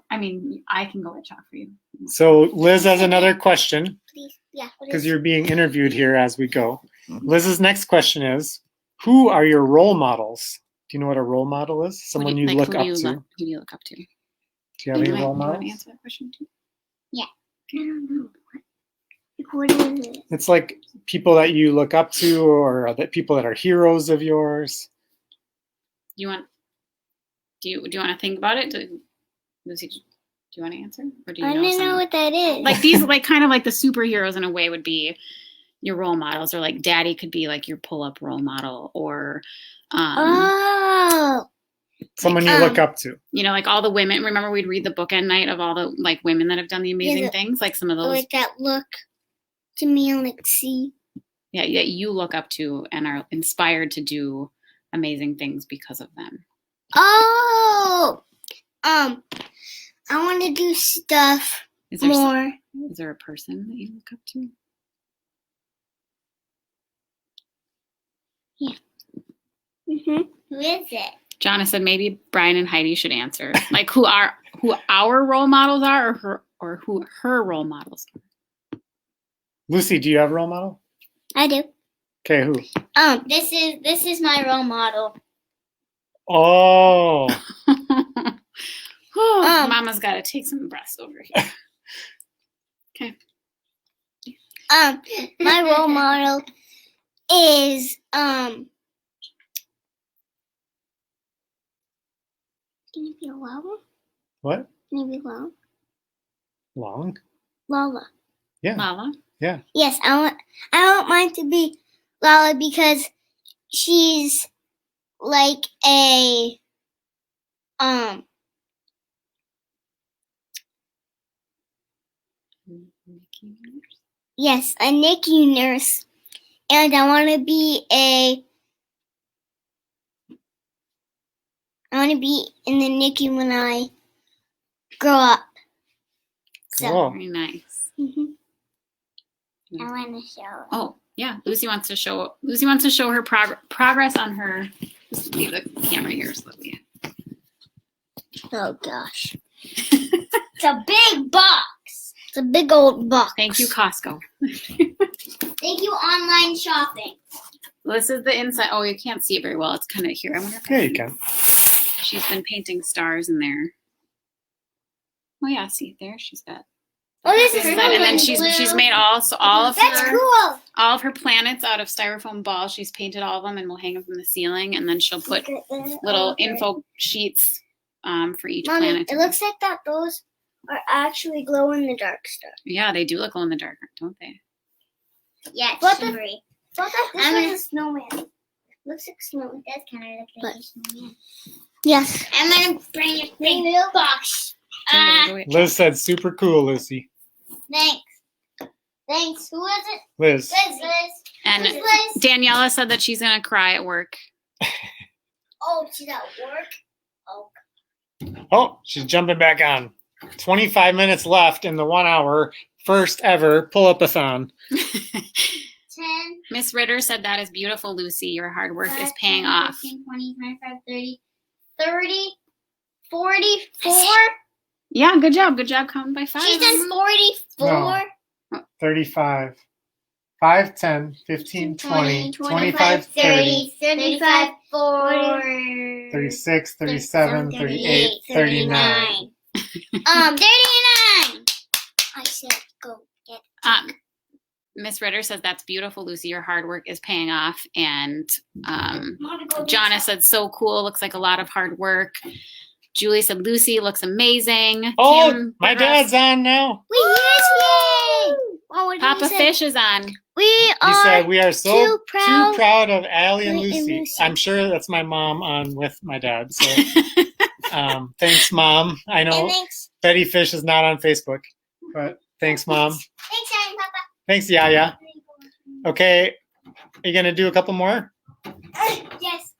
[SPEAKER 1] can go get chalk for you.
[SPEAKER 2] So Liz has another question,
[SPEAKER 3] Please. Yeah.
[SPEAKER 2] because you're being interviewed here as we go. Liz's next question is, who are your role models? Do you know what a role model is? Someone you look up to.
[SPEAKER 1] Who do you look up to?
[SPEAKER 2] Do you have any role
[SPEAKER 1] You want
[SPEAKER 2] models?
[SPEAKER 1] to answer that question too?
[SPEAKER 3] I don't know. What is it?
[SPEAKER 2] It's like people that you look up to, or that people that are heroes of yours.
[SPEAKER 1] Do you want to think about it? Lucy, do you want to answer? Or do you
[SPEAKER 3] I don't know what that is.
[SPEAKER 1] Like these, like kind of like the superheroes in a way would be your role models, or like Daddy could be like your pull-up role model, or
[SPEAKER 2] Someone you look up to.
[SPEAKER 1] You know, like all the women. Remember, we'd read the bookend night of all the like women that have done the amazing things. Like some of those.
[SPEAKER 3] Like that look to me, like see.
[SPEAKER 1] that you look up to and are inspired to do amazing things because of them.
[SPEAKER 3] Oh, I want to do stuff
[SPEAKER 1] Is there
[SPEAKER 3] more.
[SPEAKER 1] Is there a person that you look up to?
[SPEAKER 3] Who is it?
[SPEAKER 1] Jonna said maybe Brian and Heidi should answer. Like who our role models are, or who her role models are.
[SPEAKER 2] Lucy, do you have a role model?
[SPEAKER 3] I do.
[SPEAKER 2] Okay, who?
[SPEAKER 3] This is my role model.
[SPEAKER 2] Oh,
[SPEAKER 1] Mama's got to take some breaths over here. Okay.
[SPEAKER 3] My role model is Can you be Lala?
[SPEAKER 2] what?
[SPEAKER 3] Can you be Lala?
[SPEAKER 2] Long?
[SPEAKER 3] Lala.
[SPEAKER 2] Yeah.
[SPEAKER 1] Lala.
[SPEAKER 2] Yeah.
[SPEAKER 3] Yes, I want mine to be Lala because she's like a yes, a NICU nurse, and I want to be in the NICU when I grow up. So
[SPEAKER 2] Cool.
[SPEAKER 1] Very nice.
[SPEAKER 3] I want to show.
[SPEAKER 1] Oh yeah, Lucy wants to show her progress on her. Just leave the camera here so that we.
[SPEAKER 3] Oh gosh, it's a big box. It's a big old box.
[SPEAKER 1] Thank you, Costco.
[SPEAKER 3] Thank you, online shopping.
[SPEAKER 1] This is the inside. Oh, you can't see it very well. It's kind of here. I wonder if
[SPEAKER 2] Yeah, you can.
[SPEAKER 1] she's been painting stars in there. Oh yeah, see there. She's got.
[SPEAKER 3] Oh, this is
[SPEAKER 1] And then she's made all of
[SPEAKER 3] That's
[SPEAKER 1] her
[SPEAKER 3] cool.
[SPEAKER 1] all of her planets out of styrofoam balls. She's painted all of them and will hang them from the ceiling. And then she'll put little info sheets for each
[SPEAKER 3] Mommy,
[SPEAKER 1] planet.
[SPEAKER 3] it looks like that those are actually glow in the dark stuff.
[SPEAKER 1] Yeah, they do look glow in the dark, don't they?
[SPEAKER 3] Yeah, but shimmery. But this is a snowman. Looks like snow. It does kind of look like a snowman. Yes. I'm gonna bring a big little box.
[SPEAKER 2] Liz said super cool, Lucy.
[SPEAKER 3] Thanks. Thanks. Who is it?
[SPEAKER 2] Liz.
[SPEAKER 3] Liz.
[SPEAKER 1] And
[SPEAKER 3] Liz.
[SPEAKER 1] Daniela said that she's gonna cry at work.
[SPEAKER 3] Oh, she's at work. Oh.
[SPEAKER 2] Oh, she's jumping back on. 25 minutes left in the 1 hour first ever Pull-Up-A-Thon.
[SPEAKER 3] 10.
[SPEAKER 1] Miss Ritter said that is beautiful, Lucy. Your hard work is paying off.
[SPEAKER 3] 15, 20, 25, 30, 30, 44.
[SPEAKER 1] Yeah, good job. Good job counting by 5.
[SPEAKER 3] She's done 44.
[SPEAKER 2] No. 35. 5, 10, 15, 20, 25, 30,
[SPEAKER 3] 35, 40,
[SPEAKER 2] 36, 37, 38, 39.
[SPEAKER 3] 39. I said go get
[SPEAKER 1] Miss Ritter says that's beautiful, Lucy. Your hard work is paying off. And Jonna said so cool. Looks like a lot of hard work. Julie said Lucy looks amazing.
[SPEAKER 2] Oh,
[SPEAKER 1] Kim,
[SPEAKER 2] my dad's on now.
[SPEAKER 3] Yay!
[SPEAKER 1] Papa Fish is on.
[SPEAKER 3] We
[SPEAKER 2] He
[SPEAKER 3] are
[SPEAKER 2] said we are so
[SPEAKER 3] too proud.
[SPEAKER 2] too proud of Allie and
[SPEAKER 3] and
[SPEAKER 2] Lucy.
[SPEAKER 3] Lucy.
[SPEAKER 2] I'm sure that's my mom on with my dad. So thanks, Mom. I know
[SPEAKER 3] And thanks.
[SPEAKER 2] Betty Fish is not on Facebook, but thanks, Mom.
[SPEAKER 3] Thanks, Aunt Papa.
[SPEAKER 2] Thanks, Yaya. Okay, are you gonna do a couple more?
[SPEAKER 3] Yes.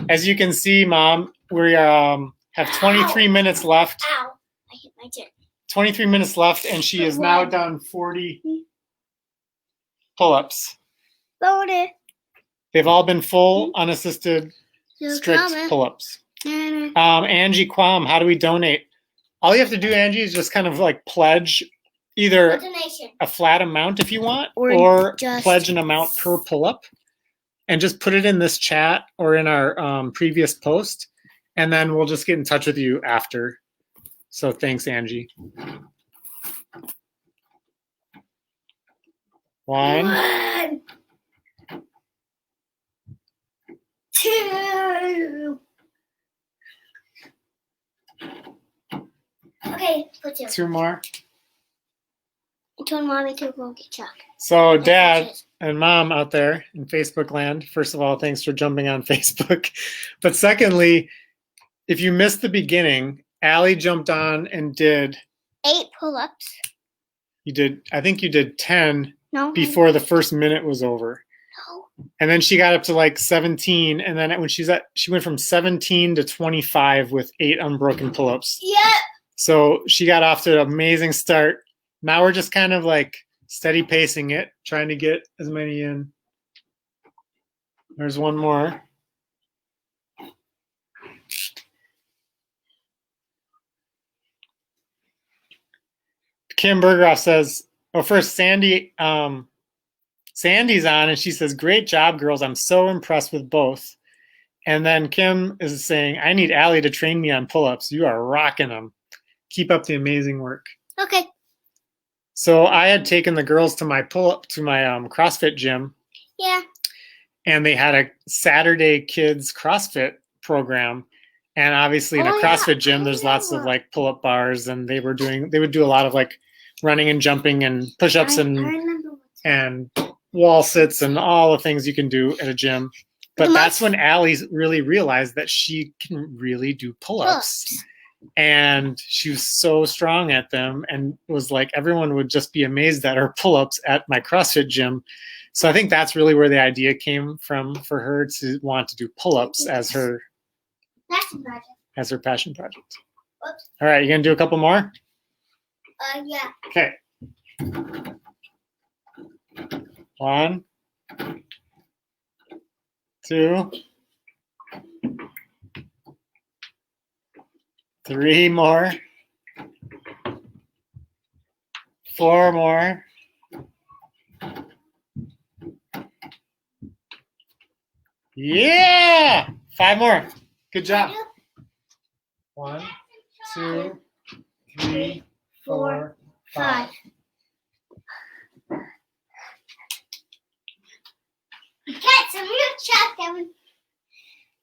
[SPEAKER 2] As you can see, Mom, we have 23 minutes left.
[SPEAKER 3] Ow. I hit my chin.
[SPEAKER 2] 23 minutes left, and she has now done 40 pull-ups.
[SPEAKER 3] Loaded.
[SPEAKER 2] They've all been full, unassisted, strict pull-ups. Angie Quam, how do we donate? All you have to do, Angie, is just kind of like pledge either
[SPEAKER 3] Donation.
[SPEAKER 2] a flat amount if you want,
[SPEAKER 3] Or
[SPEAKER 2] or
[SPEAKER 3] just-
[SPEAKER 2] pledge an amount per pull-up, and just put it in this chat or in our previous post, and then we'll just get in touch with you after. So thanks, Angie. 1,
[SPEAKER 3] 2. Okay, put 2.
[SPEAKER 2] 2 more.
[SPEAKER 3] I told Mommy to go get Chuck.
[SPEAKER 2] So Dad and Mom out there in Facebook land, first of all, thanks for jumping on Facebook. But secondly, if you missed the beginning, Allie jumped on and did,
[SPEAKER 3] 8 pull-ups.
[SPEAKER 2] I think you did 10
[SPEAKER 3] No.
[SPEAKER 2] before the first minute was over. And then she got up to like 17. And then when she went from 17 to 25 with 8 unbroken pull-ups.
[SPEAKER 3] Yeah.
[SPEAKER 2] So she got off to an amazing start. Now we're just kind of like steady pacing it, trying to get as many in. There's one more. Kim Bergeroff says, well, first Sandy's on and she says, great job, girls. I'm so impressed with both. And then Kim is saying, I need Allie to train me on pull-ups. You are rocking them. Keep up the amazing work.
[SPEAKER 3] Okay.
[SPEAKER 2] So I had taken the girls to my CrossFit gym.
[SPEAKER 3] Yeah.
[SPEAKER 2] And they had a Saturday kids CrossFit program. And obviously in a CrossFit gym, there's lots of like pull-up bars, and they would do a lot of like running and jumping and push-ups and wall sits and all the things you can do at a gym. But that's when Allie really realized that she can really do pull-ups. And she was so strong at them, and it was like everyone would just be amazed at her pull-ups at my CrossFit gym. So I think that's really where the idea came from for her to want to do pull-ups as her passion project.
[SPEAKER 3] Oops.
[SPEAKER 2] All right, you gonna do a couple more?
[SPEAKER 3] Yeah.
[SPEAKER 2] Okay. 1, 2, 3 more, 4 more, 5 more. Good job. 1, 2, 3, 4, 5.
[SPEAKER 3] Okay, so we're gonna check them.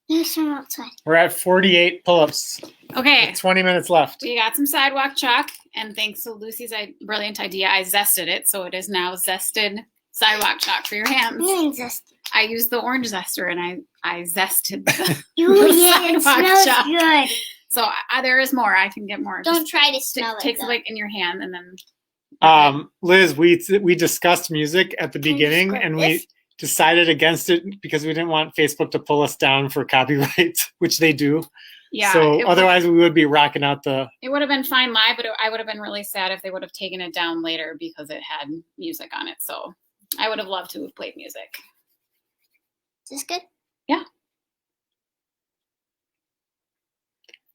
[SPEAKER 3] There's some outside.
[SPEAKER 2] We're at 48 pull-ups.
[SPEAKER 1] Okay.
[SPEAKER 2] With 20 minutes left.
[SPEAKER 1] We got some sidewalk chalk, and thanks to Lucy's brilliant idea, I zested it, so it is now zested sidewalk chalk for your hands. I used the orange zester, and I zested the,
[SPEAKER 3] it smells
[SPEAKER 1] chalk.
[SPEAKER 3] good.
[SPEAKER 1] So there is more. I can get more.
[SPEAKER 3] Don't try to smell it.
[SPEAKER 1] Takes it like in your hand, and then.
[SPEAKER 2] Liz, we discussed music at the beginning, and we decided against it because we didn't want Facebook to pull us down for copyright, which they do.
[SPEAKER 1] Yeah.
[SPEAKER 2] So otherwise, we would be rocking out the.
[SPEAKER 1] It would have been fine live, but I would have been really sad if they would have taken it down later because it had music on it. So I would have loved to have played music.
[SPEAKER 3] Is this good?
[SPEAKER 1] Yeah.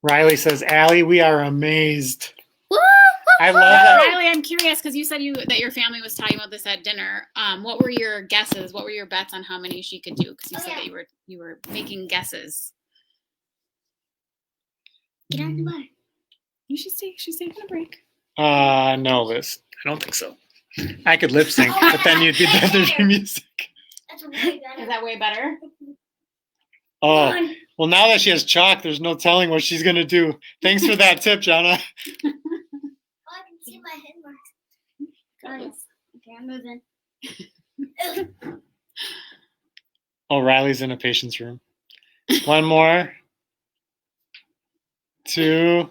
[SPEAKER 2] Riley says, Allie, we are amazed.
[SPEAKER 3] Woo!
[SPEAKER 2] I love that.
[SPEAKER 1] Riley, I'm curious because you said that your family was talking about this at dinner. What were your guesses? What were your bets on how many she could do? Because you said that you were making guesses.
[SPEAKER 3] Get on the bar.
[SPEAKER 1] She's taking a break.
[SPEAKER 2] No, Liz, I don't think so. I could lip sync, but then you'd be better to music.
[SPEAKER 3] That's way better.
[SPEAKER 1] Is that way better?
[SPEAKER 2] Oh, well, now that she has chalk, there's no telling what she's gonna do. Thanks for that tip, Jonna.
[SPEAKER 3] I can see my head marks. Okay, I'm moving.
[SPEAKER 2] Oh, Riley's in a patient's room. 1 more. 2.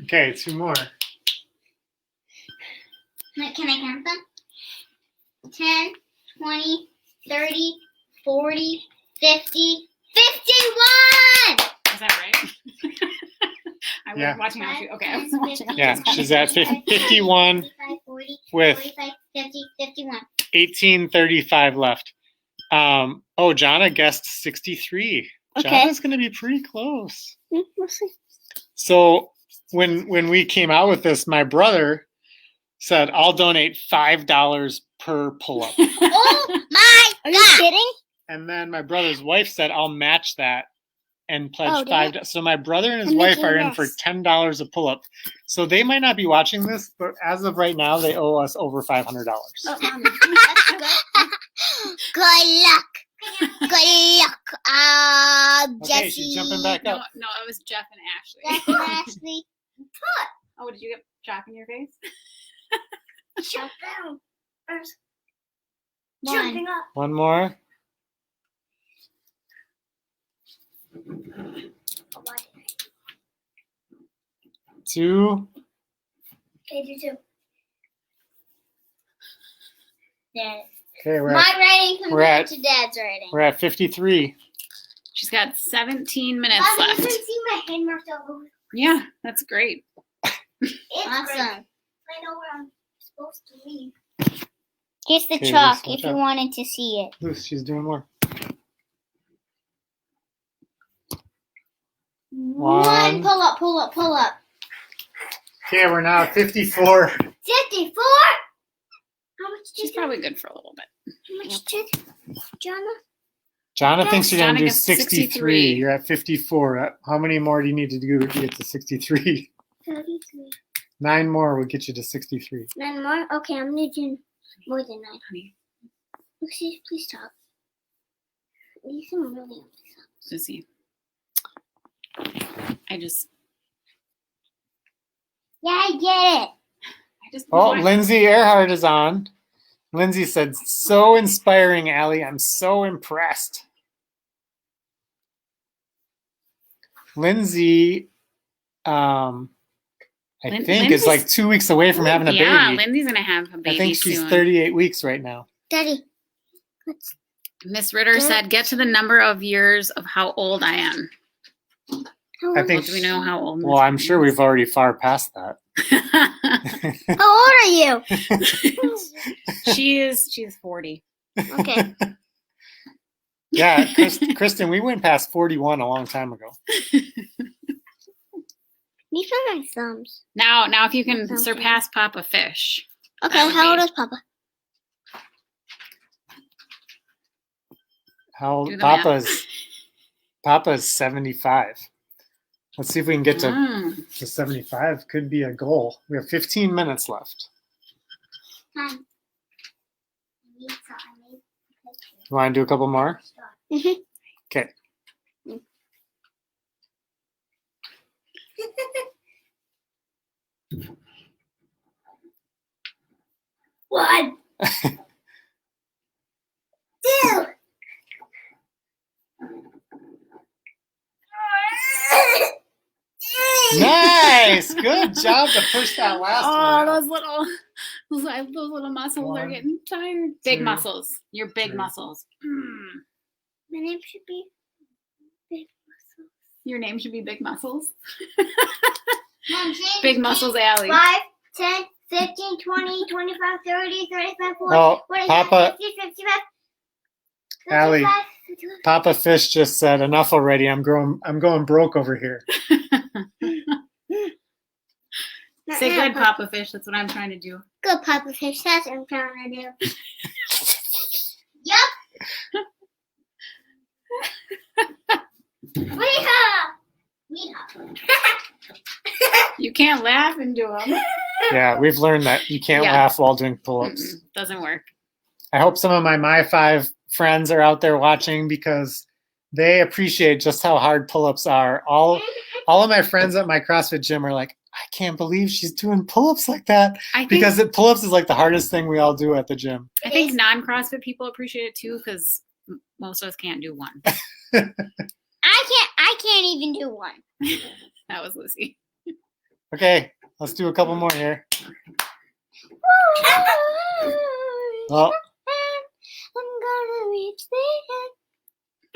[SPEAKER 2] Okay, 2 more.
[SPEAKER 3] Can I count them? 10, 20, 30, 40, 50, 51!
[SPEAKER 1] Is that right? I was watching how she. Okay, I was watching.
[SPEAKER 2] Yeah, she's at 51 with
[SPEAKER 3] 45, 50, 51.
[SPEAKER 2] 1835 left. Jonna guessed 63.
[SPEAKER 3] Okay.
[SPEAKER 2] Jonna's going to be pretty close.
[SPEAKER 3] We'll see.
[SPEAKER 2] So when we came out with this, my brother said, I'll donate $5 per pull-up.
[SPEAKER 3] Oh my God! Are you kidding?
[SPEAKER 2] And then my brother's wife said, I'll match that and pledge $5. So my brother and his
[SPEAKER 3] I'm
[SPEAKER 2] wife
[SPEAKER 3] making
[SPEAKER 2] are in
[SPEAKER 3] this.
[SPEAKER 2] for $10 a pull-up. So they might not be watching this, but as of right now, they owe us over $500.
[SPEAKER 3] Good luck. Good luck, Jesse.
[SPEAKER 2] Okay, she's jumping back
[SPEAKER 1] No,
[SPEAKER 2] up.
[SPEAKER 1] it was Jeff and Ashley.
[SPEAKER 3] Jeff and Ashley.
[SPEAKER 1] Oh, did you get chalk in your face?
[SPEAKER 3] Jump down.
[SPEAKER 1] One.
[SPEAKER 3] Jumping up.
[SPEAKER 2] 1 more. 2.
[SPEAKER 3] Okay, do two. Dad.
[SPEAKER 2] Okay,
[SPEAKER 3] My writing
[SPEAKER 2] we're at-
[SPEAKER 3] compared to Dad's writing.
[SPEAKER 2] we're at 53.
[SPEAKER 1] She's got 17 minutes
[SPEAKER 3] Mom, you
[SPEAKER 1] left.
[SPEAKER 3] can see my hand marked all over.
[SPEAKER 1] Yeah, that's great.
[SPEAKER 3] It's awesome. Great. I know where I'm supposed to leave. Here's the
[SPEAKER 2] Okay,
[SPEAKER 3] chalk
[SPEAKER 2] Luce,
[SPEAKER 3] if you wanted to see it.
[SPEAKER 2] Luce, she's doing more.
[SPEAKER 3] One pull up, pull up, pull up.
[SPEAKER 2] Okay, we're now at 54.
[SPEAKER 3] 54? How much
[SPEAKER 1] She's
[SPEAKER 3] did
[SPEAKER 1] probably good for a little bit.
[SPEAKER 3] How much did Jonna?
[SPEAKER 2] Jonna thinks you're going to
[SPEAKER 1] Jonna
[SPEAKER 2] do
[SPEAKER 1] gets
[SPEAKER 2] 63.
[SPEAKER 1] 63.
[SPEAKER 2] You're at 54. How many more do you need to do to get to 63?
[SPEAKER 3] 33.
[SPEAKER 2] 9 more will get you to 63.
[SPEAKER 3] 9 more? Okay, I'm going to do more than 9.
[SPEAKER 1] Honey,
[SPEAKER 3] Lucy, please stop. These are really
[SPEAKER 1] Susie.
[SPEAKER 3] Yeah, I get it.
[SPEAKER 2] Oh, Lindsay Earhart is on. Lindsay said, so inspiring, Allie. I'm so impressed. Lindsay, I think, is like 2 weeks away from having a baby.
[SPEAKER 1] Yeah, Lindsay's going to have a baby
[SPEAKER 2] I think she's
[SPEAKER 1] soon.
[SPEAKER 2] 38 weeks right now.
[SPEAKER 3] Daddy.
[SPEAKER 1] Miss Ritter said, get to the number of years of how old I am.
[SPEAKER 2] I think.
[SPEAKER 1] Do we know how old?
[SPEAKER 2] Well, I'm sure we've already far past that.
[SPEAKER 3] How old are you?
[SPEAKER 1] She's 40.
[SPEAKER 3] Okay.
[SPEAKER 2] Yeah, Kristen, we went past 41 a long time ago.
[SPEAKER 3] These are my thumbs.
[SPEAKER 1] Now, if you can
[SPEAKER 3] Okay.
[SPEAKER 1] surpass Papa Fish.
[SPEAKER 3] Okay,
[SPEAKER 1] That would
[SPEAKER 3] how old
[SPEAKER 1] be-
[SPEAKER 3] is Papa?
[SPEAKER 2] How
[SPEAKER 1] Do the math.
[SPEAKER 2] Papa's 75. Let's see if we can get to
[SPEAKER 1] Mm.
[SPEAKER 2] 75. Could be a goal. We have 15 minutes left.
[SPEAKER 3] Time.
[SPEAKER 2] You want to do a couple more?
[SPEAKER 3] Mm-hmm.
[SPEAKER 2] Okay.
[SPEAKER 3] One. Two.
[SPEAKER 2] Nice. Good job to push that last one.
[SPEAKER 1] Those little muscles are
[SPEAKER 2] One,
[SPEAKER 1] getting tired. Big
[SPEAKER 2] two,
[SPEAKER 1] muscles. Your big
[SPEAKER 2] three.
[SPEAKER 1] muscles. Mm.
[SPEAKER 3] My name should be Big Muscle.
[SPEAKER 1] Your name should be Big Muscles.
[SPEAKER 3] Mom, change
[SPEAKER 1] Big
[SPEAKER 3] it.
[SPEAKER 1] Muscles Alley.
[SPEAKER 3] 5, 10, 15, 20, 25, 30, 35, 40,
[SPEAKER 2] Oh,
[SPEAKER 3] 45,
[SPEAKER 2] Papa-
[SPEAKER 3] 50, 55,
[SPEAKER 2] Allie.
[SPEAKER 3] 55, 55.
[SPEAKER 2] Papa Fish just said, enough already. I'm going broke over here.
[SPEAKER 1] Say good, Papa Fish. That's what I'm trying to do.
[SPEAKER 3] Good, Papa Fish. That's what I'm trying to do. Yup. Weehaw! Weehaw.
[SPEAKER 1] You can't laugh and do them.
[SPEAKER 2] Yeah, we've learned that you can't
[SPEAKER 1] Yeah.
[SPEAKER 2] laugh while doing pull-ups.
[SPEAKER 1] Doesn't work.
[SPEAKER 2] I hope some of my 5 friends are out there watching because they appreciate just how hard pull-ups are. All of my friends at my CrossFit gym are like, I can't believe she's doing pull-ups like that.
[SPEAKER 1] I think,
[SPEAKER 2] Because pull-ups is like the hardest thing we all do at the gym.
[SPEAKER 1] I think non-CrossFit people appreciate it too because most of us can't do one.
[SPEAKER 3] I can't even do one.
[SPEAKER 1] That was Lucy.
[SPEAKER 2] Okay, let's do a couple more here. Oh,
[SPEAKER 3] I'm gonna reach the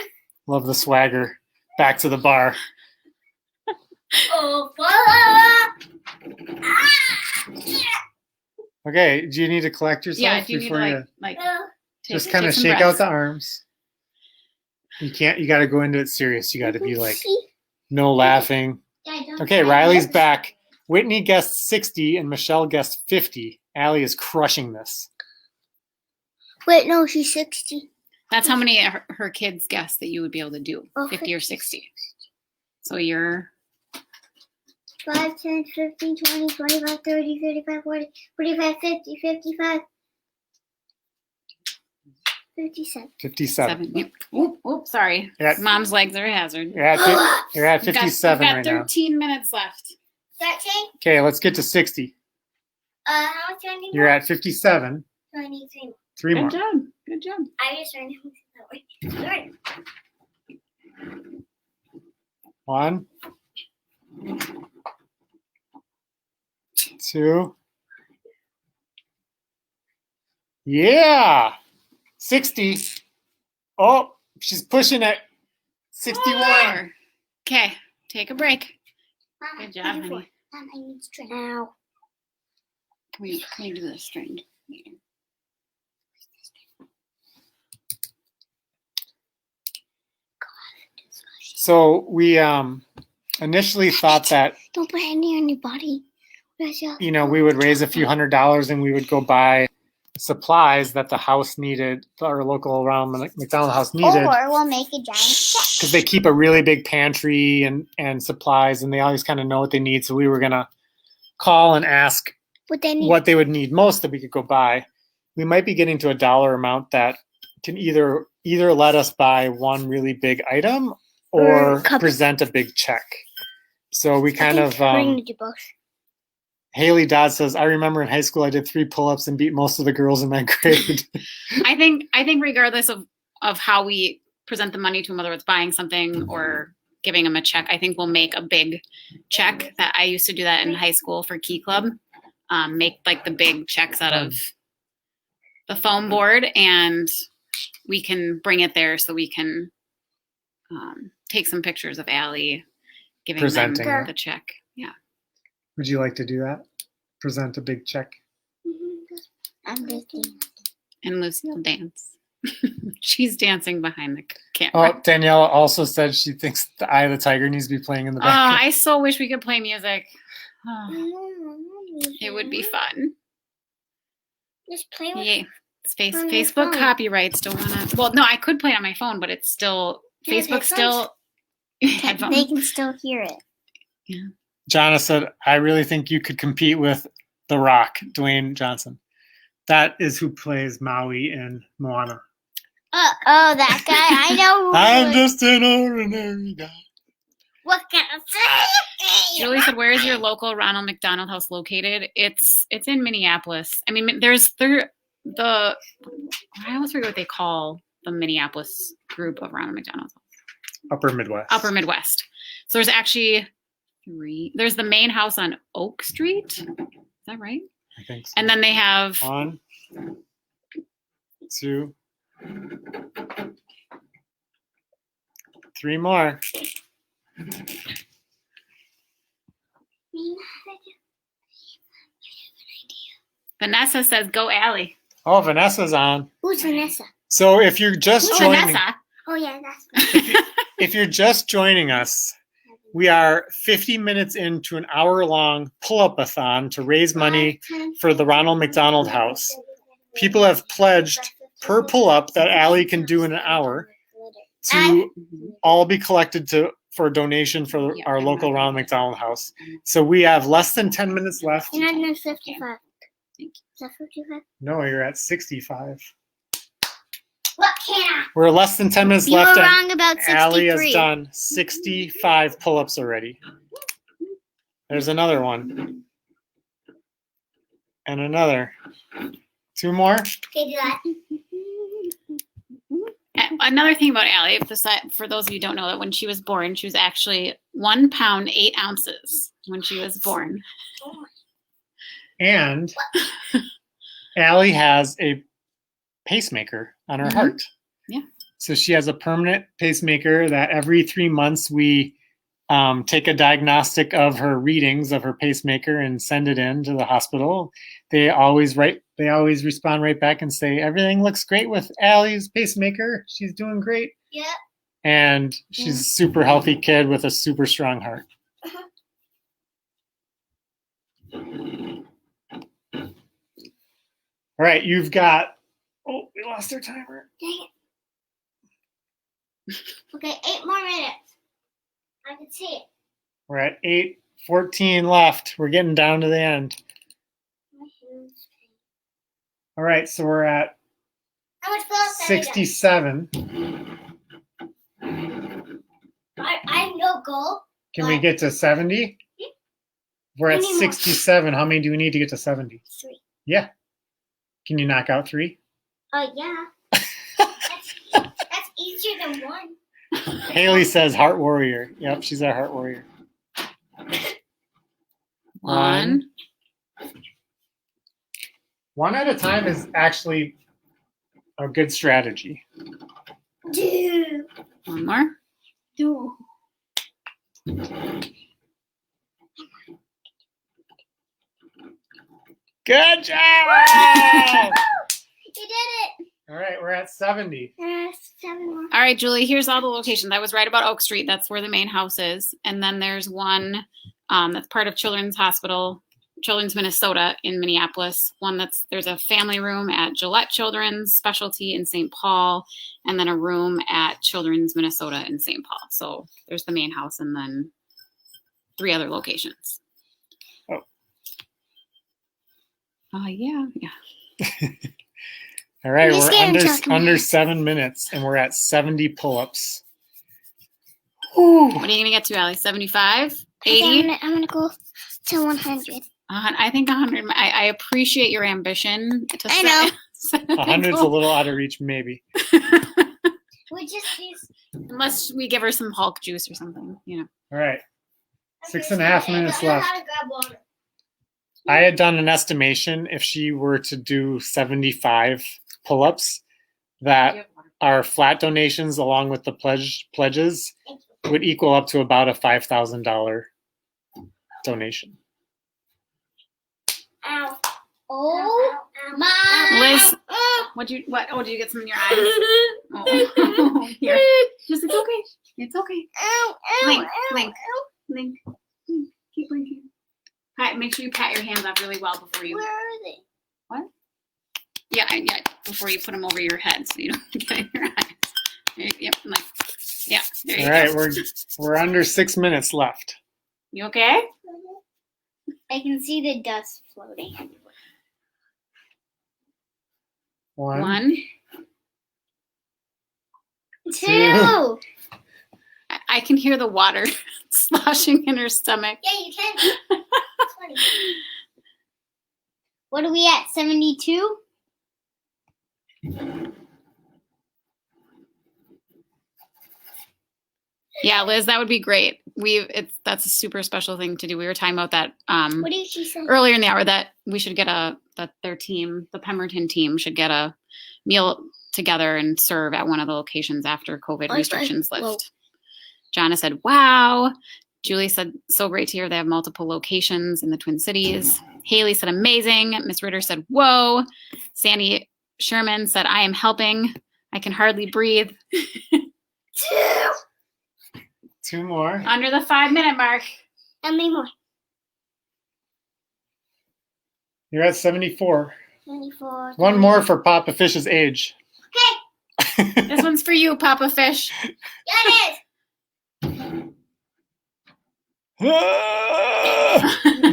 [SPEAKER 3] end.
[SPEAKER 2] love the swagger. Back to the bar.
[SPEAKER 3] Oh, follow!
[SPEAKER 2] Okay, do you need to collect yourself
[SPEAKER 1] Yeah, do you need to
[SPEAKER 2] before
[SPEAKER 1] like take,
[SPEAKER 2] just kind of
[SPEAKER 1] take some
[SPEAKER 2] shake
[SPEAKER 1] breaths?
[SPEAKER 2] out the arms? You got to go into it serious. You got to be like, no laughing. Okay, Riley's back. Whitney guessed 60 and Michelle guessed 50. Allie is crushing this.
[SPEAKER 3] Wait, no, she's 60.
[SPEAKER 1] That's how many her kids guessed that you would be able to do.
[SPEAKER 3] Oh,
[SPEAKER 1] 50 or 60. So you're
[SPEAKER 3] 5, 10, 15, 20, 25, 30, 35, 40, 45, 50, 55, 57.
[SPEAKER 2] 57.
[SPEAKER 1] 7. Yep. Oop, sorry.
[SPEAKER 2] Yeah.
[SPEAKER 1] Mom's legs are a hazard.
[SPEAKER 2] You're at 57
[SPEAKER 1] We've got
[SPEAKER 2] right now.
[SPEAKER 1] 13 minutes left.
[SPEAKER 3] 13?
[SPEAKER 2] Okay, let's get to 60.
[SPEAKER 3] How much do I need
[SPEAKER 2] You're
[SPEAKER 3] more?
[SPEAKER 2] at 57.
[SPEAKER 3] So I need 3 more.
[SPEAKER 2] 3 more.
[SPEAKER 1] Good job. Good job.
[SPEAKER 3] I just ran that way. Alright.
[SPEAKER 2] 1, 2, Yeah. 60. Oh, she's pushing it. 61.
[SPEAKER 1] Okay, take a break.
[SPEAKER 3] Mom,
[SPEAKER 1] Good job, honey.
[SPEAKER 3] Mom, I need string. Ow.
[SPEAKER 1] Can we do this string?
[SPEAKER 2] So we initially thought that,
[SPEAKER 3] Don't put it near anybody.
[SPEAKER 2] we would raise a few $100s and we would go buy supplies that the house needed, our local Ronald McDonald House needed,
[SPEAKER 3] Or we'll make a giant check.
[SPEAKER 2] because they keep a really big pantry and supplies, and they always kind of know what they need. So we were gonna call and ask
[SPEAKER 3] What they need.
[SPEAKER 2] what they would need most that we could go buy. We might be getting to a dollar amount that can either let us buy one really big item or
[SPEAKER 3] cup.
[SPEAKER 2] present a big check. So we kind of
[SPEAKER 3] We're gonna do both.
[SPEAKER 2] Haley Dodd says, I remember in high school I did 3 pull-ups and beat most of the girls in my grade.
[SPEAKER 1] I think regardless of how we present the money to them, whether it's buying something or giving them a check, I think we'll make a big check. That I used to do that in high school for Key Club. Make like the big checks out of the foam board, and we can bring it there so we can take some pictures of Allie giving
[SPEAKER 2] Presenting
[SPEAKER 1] them
[SPEAKER 2] it.
[SPEAKER 1] the check. Yeah.
[SPEAKER 2] Would you like to do that? Present a big check?
[SPEAKER 3] I'm listening.
[SPEAKER 1] And Lucy will dance. She's dancing behind the camera.
[SPEAKER 2] Oh, Danielle also said she thinks the Eye of the Tiger needs to be playing in the
[SPEAKER 1] Oh,
[SPEAKER 2] background.
[SPEAKER 1] I so wish we could play music. Oh, it would be fun.
[SPEAKER 3] Just play with
[SPEAKER 1] Yeah.
[SPEAKER 3] On your
[SPEAKER 1] Facebook
[SPEAKER 3] phone.
[SPEAKER 1] copyrights don't want to. Well, no, I could play it on my phone, but it's still
[SPEAKER 3] Yeah,
[SPEAKER 1] Facebook still.
[SPEAKER 3] They
[SPEAKER 1] Headphones.
[SPEAKER 3] can still hear it.
[SPEAKER 2] Jonna said, I really think you could compete with The Rock, Dwayne Johnson. That is who plays Maui in Moana.
[SPEAKER 3] Oh, that guy. I know. Who
[SPEAKER 2] I'm
[SPEAKER 3] it is.
[SPEAKER 2] just an ordinary guy.
[SPEAKER 3] What can I say?
[SPEAKER 1] Julie said, "Where is your local Ronald McDonald House located?" It's in Minneapolis. I mean, I almost forget what they call the Minneapolis group of Ronald McDonald House.
[SPEAKER 2] Upper Midwest.
[SPEAKER 1] Upper Midwest. So there's actually 3. There's the main house on Oak Street. Is that right?
[SPEAKER 2] I think so.
[SPEAKER 1] And then they have
[SPEAKER 2] 1, 2, 3 more.
[SPEAKER 1] Vanessa says, "Go Allie."
[SPEAKER 2] Oh, Vanessa's on.
[SPEAKER 3] Who's Vanessa?
[SPEAKER 2] So if you're just joining,
[SPEAKER 1] Vanessa.
[SPEAKER 3] Oh yeah, that's
[SPEAKER 2] if you're just joining us, we are 50 minutes into an hour-long pull-up-a-thon to raise money for the Ronald McDonald House. People have pledged per pull-up that Allie can do in an hour to all be collected for a donation for our local Ronald McDonald House. So we have less than 10 minutes left.
[SPEAKER 3] And I'm at 55.
[SPEAKER 1] Thank you.
[SPEAKER 3] Is that 55?
[SPEAKER 2] No, you're at 65.
[SPEAKER 3] What can I?
[SPEAKER 2] We're less than 10 minutes
[SPEAKER 3] You
[SPEAKER 2] left.
[SPEAKER 3] were
[SPEAKER 2] and
[SPEAKER 3] wrong about 63.
[SPEAKER 2] Allie has done 65 pull-ups already. There's another one. And another. 2 more.
[SPEAKER 3] Okay, do that.
[SPEAKER 1] Another thing about Allie, for those of you who don't know, that when she was born, she was actually 1 pound 8 ounces when she was born.
[SPEAKER 2] And Allie has a pacemaker on her heart.
[SPEAKER 1] Yeah.
[SPEAKER 2] So she has a permanent pacemaker that every 3 months we take a diagnostic of her readings of her pacemaker and send it in to the hospital. They always respond right back and say, everything looks great with Allie's pacemaker. She's doing great.
[SPEAKER 3] Yep.
[SPEAKER 2] And she's a super healthy kid with a super strong heart. All right, you've got, oh, we lost our timer.
[SPEAKER 3] Dang it. Okay, 8 more minutes. I can see it.
[SPEAKER 2] We're at 8:14 left. We're getting down to the end.
[SPEAKER 3] My hands pain.
[SPEAKER 2] All right, so we're at
[SPEAKER 3] How much close
[SPEAKER 2] 67.
[SPEAKER 3] I have no goal.
[SPEAKER 2] Can we get to 70? We're
[SPEAKER 3] I
[SPEAKER 2] at
[SPEAKER 3] need more.
[SPEAKER 2] 67. How many do we need to get to 70?
[SPEAKER 3] 3.
[SPEAKER 2] Yeah. Can you knock out 3?
[SPEAKER 3] Yeah. That's easier than 1.
[SPEAKER 2] Haley says heart warrior. Yep, she's our heart warrior.
[SPEAKER 1] 1,
[SPEAKER 2] One at a time is actually a good strategy.
[SPEAKER 3] Two.
[SPEAKER 1] One more.
[SPEAKER 3] Two.
[SPEAKER 2] Good job!
[SPEAKER 3] You did it.
[SPEAKER 2] All right, we're at 70.
[SPEAKER 3] 7 more.
[SPEAKER 1] All right, Julie, here's all the locations. I was right about Oak Street. That's where the main house is. And then there's one that's part of Children's Hospital, Children's Minnesota in Minneapolis. There's a family room at Gillette Children's Specialty in St. Paul, and then a room at Children's Minnesota in St. Paul. So there's the main house and then 3 other locations. Oh, yeah.
[SPEAKER 2] All right,
[SPEAKER 3] You're
[SPEAKER 2] we're under 7 minutes, and we're at 70 pull-ups. Ooh.
[SPEAKER 1] What are you going to get to, Allie? 75?
[SPEAKER 3] Okay,
[SPEAKER 1] 80?
[SPEAKER 3] I'm gonna go to 100.
[SPEAKER 1] I think 100. I appreciate your ambition.
[SPEAKER 3] I know.
[SPEAKER 1] Set
[SPEAKER 2] 100's a little out of reach, maybe.
[SPEAKER 3] We just use.
[SPEAKER 1] Unless we give her some Hulk juice or something, you know.
[SPEAKER 2] All right, 6.5 minutes left.
[SPEAKER 3] How to grab water.
[SPEAKER 2] I had done an estimation if she were to do 75 pull-ups, that our flat donations along with the pledges would equal up to about a $5,000 donation.
[SPEAKER 3] Ow. Oh my.
[SPEAKER 1] Liz, what? Oh, did you get some in your eyes? Oh, here. Just, it's okay. It's okay.
[SPEAKER 3] Ow,
[SPEAKER 1] Link. Keep blinking. Make sure you pat your hands off really well before you.
[SPEAKER 3] Where are they?
[SPEAKER 1] What? Yeah. Before you put them over your head, so you don't get in your eyes. Yep. Yeah. There you
[SPEAKER 2] All right, we're under 6 minutes left.
[SPEAKER 1] You okay?
[SPEAKER 3] I can see the dust floating everywhere.
[SPEAKER 2] One.
[SPEAKER 3] Two.
[SPEAKER 1] I can hear the water sloshing in her stomach.
[SPEAKER 3] Yeah, you can. 20. What are we at? 72?
[SPEAKER 1] Yeah, Liz, that would be great. That's a super special thing to do. We were talking about that
[SPEAKER 3] What did she say?
[SPEAKER 1] earlier in the hour, that we should get their team, the Pemberton team, should get a meal together and serve at one of the locations after COVID restrictions lift. Jonna said, wow. Julie said, so great to hear they have multiple locations in the Twin Cities. Haley said, amazing. Miss Ritter said, whoa. Sandy Sherman said, I am helping. I can hardly breathe.
[SPEAKER 2] 2 more.
[SPEAKER 1] Under the 5-minute mark.
[SPEAKER 3] How many more?
[SPEAKER 2] You're at 74.
[SPEAKER 3] 24.
[SPEAKER 2] One more for Papa Fish's age.
[SPEAKER 3] Okay.
[SPEAKER 1] This one's for you, Papa Fish.
[SPEAKER 3] Yeah, it is.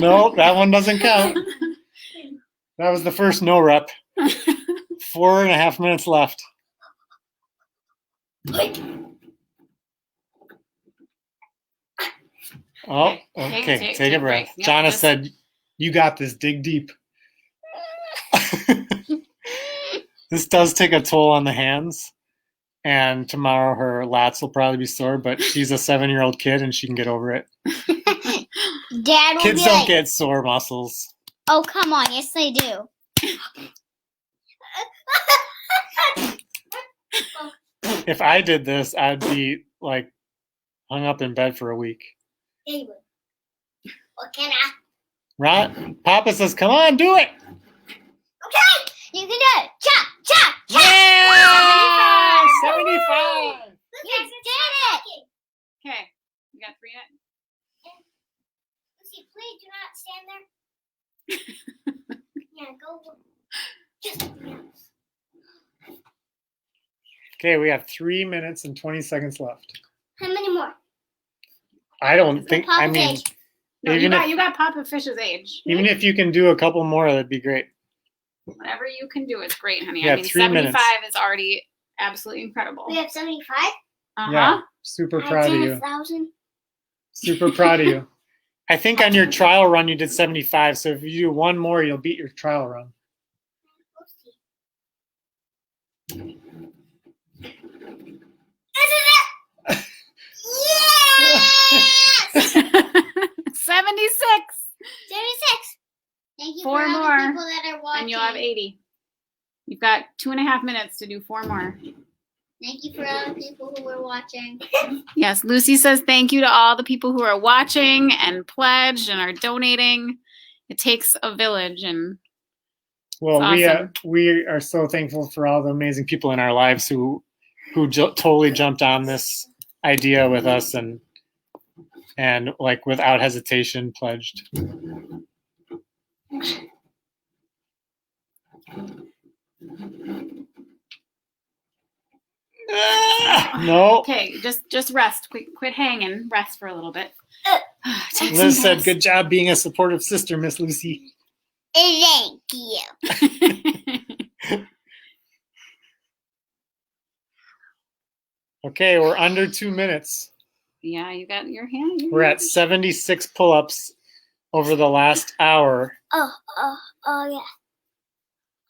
[SPEAKER 2] No, that one doesn't count. That was the first no rep. 4.5 minutes left. Oh, okay. Take a breath.
[SPEAKER 1] Yep,
[SPEAKER 2] Jonna said, you got this. Dig deep. This does take a toll on the hands. And tomorrow her lats will probably be sore, but she's a 7-year-old kid and she can get over it.
[SPEAKER 3] Dad will
[SPEAKER 2] Kids
[SPEAKER 3] be
[SPEAKER 2] don't
[SPEAKER 3] like,
[SPEAKER 2] get sore muscles.
[SPEAKER 3] oh, come on. Yes, they do.
[SPEAKER 2] If I did this, I'd be like hung up in bed for a week.
[SPEAKER 3] Anyway. What can I?
[SPEAKER 2] Papa says, come on, do it.
[SPEAKER 3] Okay. You can do it. Chop, chop, chop.
[SPEAKER 2] Yeah! 75.
[SPEAKER 3] You did it.
[SPEAKER 1] Okay. You got 3 in.
[SPEAKER 3] Lucy, please do not stand there. Yeah, go. Just.
[SPEAKER 2] Okay, we have 3 minutes and 20 seconds left.
[SPEAKER 3] How many more?
[SPEAKER 2] I don't think, I
[SPEAKER 3] Papa's
[SPEAKER 2] mean,
[SPEAKER 3] age.
[SPEAKER 1] No,
[SPEAKER 2] even
[SPEAKER 1] you got Papa Fish's age.
[SPEAKER 2] even if you can do a couple more, that'd be great.
[SPEAKER 1] Whatever you can do is great, honey.
[SPEAKER 2] Yeah,
[SPEAKER 1] I mean,
[SPEAKER 2] 3
[SPEAKER 1] 75
[SPEAKER 2] minutes.
[SPEAKER 1] is already absolutely incredible.
[SPEAKER 3] We have 75.
[SPEAKER 1] Uh-huh.
[SPEAKER 2] Yeah, super proud of you.
[SPEAKER 3] 1,000.
[SPEAKER 2] Super proud of you. I think on your trial run you did 75, so if you do one more, you'll beat your trial run.
[SPEAKER 3] This is it. Yes!
[SPEAKER 1] 76.
[SPEAKER 3] 76. Thank you
[SPEAKER 1] 4
[SPEAKER 3] for all
[SPEAKER 1] more,
[SPEAKER 3] the people that are watching.
[SPEAKER 1] and you'll have 80. You've got 2.5 minutes to do 4 more.
[SPEAKER 3] Thank you for all the people who were watching.
[SPEAKER 1] Yes, Lucy says thank you to all the people who are watching and pledged and are donating. It takes a village, and
[SPEAKER 2] Well,
[SPEAKER 1] It's awesome.
[SPEAKER 2] we are so thankful for all the amazing people in our lives who totally jumped on this idea with us and like without hesitation pledged. No.
[SPEAKER 1] okay, just rest. Quit hanging. Rest for a little bit. Take
[SPEAKER 2] Liz
[SPEAKER 1] some
[SPEAKER 2] said,
[SPEAKER 1] rest.
[SPEAKER 2] "Good job being a supportive sister, Miss Lucy."
[SPEAKER 3] Thank you.
[SPEAKER 2] Okay, we're under 2 minutes.
[SPEAKER 1] Yeah, you got your hand.
[SPEAKER 2] We're at 76 pull-ups over the last hour.
[SPEAKER 3] Oh yeah.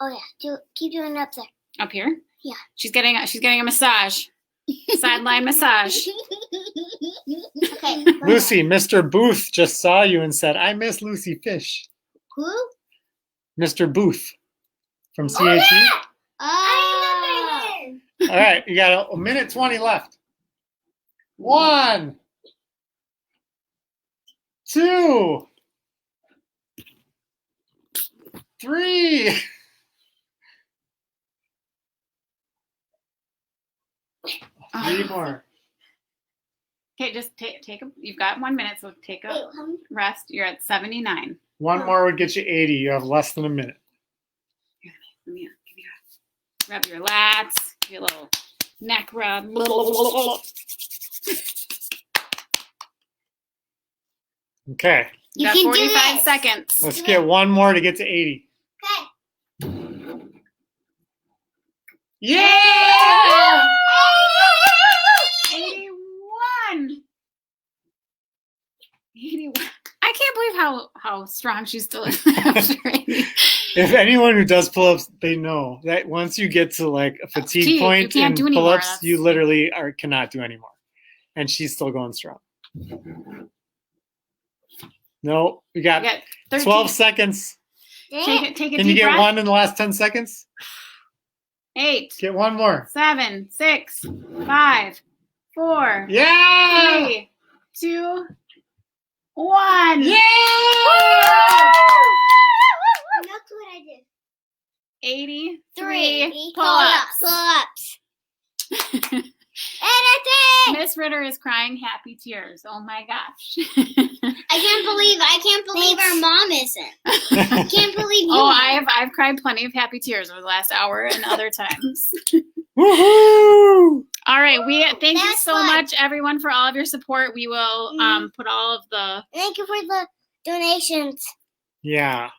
[SPEAKER 3] Oh yeah. Keep doing it up there.
[SPEAKER 1] Up here.
[SPEAKER 3] Yeah.
[SPEAKER 1] She's getting a massage. Sideline massage.
[SPEAKER 3] Okay.
[SPEAKER 2] Lucy, Mr. Booth just saw you and said, "I miss Lucy Fish."
[SPEAKER 3] Who?
[SPEAKER 2] Mr. Booth from CHE.
[SPEAKER 3] Oh, yeah! I remember him.
[SPEAKER 2] All right, you got a minute 20 left. 1, 2, 3. Three more.
[SPEAKER 1] Okay, just take a. You've got 1 minute, so take
[SPEAKER 3] Wait,
[SPEAKER 1] a
[SPEAKER 3] how many?
[SPEAKER 1] rest. You're at 79.
[SPEAKER 2] One more would get you 80. You have less than a minute.
[SPEAKER 1] Give me a rub your lats. Give you a little neck rub.
[SPEAKER 2] Okay,
[SPEAKER 1] You
[SPEAKER 3] You
[SPEAKER 1] got
[SPEAKER 3] can do
[SPEAKER 1] 45
[SPEAKER 3] this.
[SPEAKER 1] seconds.
[SPEAKER 2] let's get one more to get to 80.
[SPEAKER 3] Okay.
[SPEAKER 2] Yeah!
[SPEAKER 1] 81. 81. I can't believe how strong she still is after 80.
[SPEAKER 2] If anyone who does pull-ups, they know that once you get to like a fatigue
[SPEAKER 1] Fatigue,
[SPEAKER 2] point
[SPEAKER 1] you can't
[SPEAKER 2] in
[SPEAKER 1] do anymore.
[SPEAKER 2] pull-ups,
[SPEAKER 1] That's-
[SPEAKER 2] you literally cannot do anymore. And she's still going strong. No, we
[SPEAKER 1] You
[SPEAKER 2] got
[SPEAKER 1] got 13.
[SPEAKER 2] 12 seconds.
[SPEAKER 1] Take a
[SPEAKER 2] Can
[SPEAKER 1] deep
[SPEAKER 2] you get
[SPEAKER 1] breath.
[SPEAKER 2] one in the last 10 seconds?
[SPEAKER 1] 8,
[SPEAKER 2] Get one more.
[SPEAKER 1] 7, 6, 5, 4,
[SPEAKER 2] Yeah!
[SPEAKER 1] 3, 2, 1.
[SPEAKER 2] Yeah!
[SPEAKER 3] That's what I did.
[SPEAKER 1] 83
[SPEAKER 3] pull-ups.
[SPEAKER 1] pull-ups.
[SPEAKER 3] Anything.
[SPEAKER 1] Miss Ritter is crying happy tears. Oh my gosh.
[SPEAKER 3] I can't believe our mom isn't. I can't believe you.
[SPEAKER 1] Oh, I've cried plenty of happy tears over the last hour and other times.
[SPEAKER 2] Woohoo!
[SPEAKER 1] All right, thank you
[SPEAKER 3] That's
[SPEAKER 1] so
[SPEAKER 3] fun.
[SPEAKER 1] much, everyone, for all of your support. We will put all of the
[SPEAKER 3] Thank you for the donations.
[SPEAKER 2] Yeah,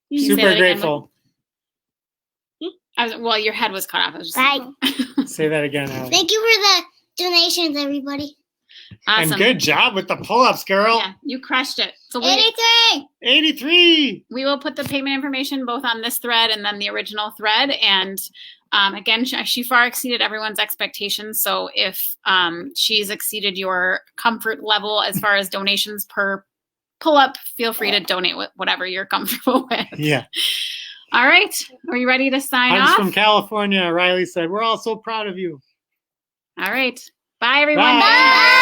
[SPEAKER 1] you can say that
[SPEAKER 2] super
[SPEAKER 1] again.
[SPEAKER 2] grateful.
[SPEAKER 1] Well, your head was cut off. I was just
[SPEAKER 3] Bye.
[SPEAKER 2] Say that again, Allie.
[SPEAKER 3] Thank you for the donations, everybody.
[SPEAKER 1] Awesome.
[SPEAKER 2] And good job with the pull-ups, girl.
[SPEAKER 1] Yeah, you crushed it. So
[SPEAKER 3] 83.
[SPEAKER 2] 83.
[SPEAKER 1] we will put the payment information both on this thread and then the original thread. And again, she far exceeded everyone's expectations. So if she's exceeded your comfort level as far as donations per pull-up, feel free to donate with whatever you're comfortable with.
[SPEAKER 2] Yeah.
[SPEAKER 1] All right. Are you ready to sign
[SPEAKER 2] Hugs
[SPEAKER 1] off?
[SPEAKER 2] from California. Riley said, "We're all so proud of you."
[SPEAKER 1] All right. Bye, everyone.
[SPEAKER 2] Bye.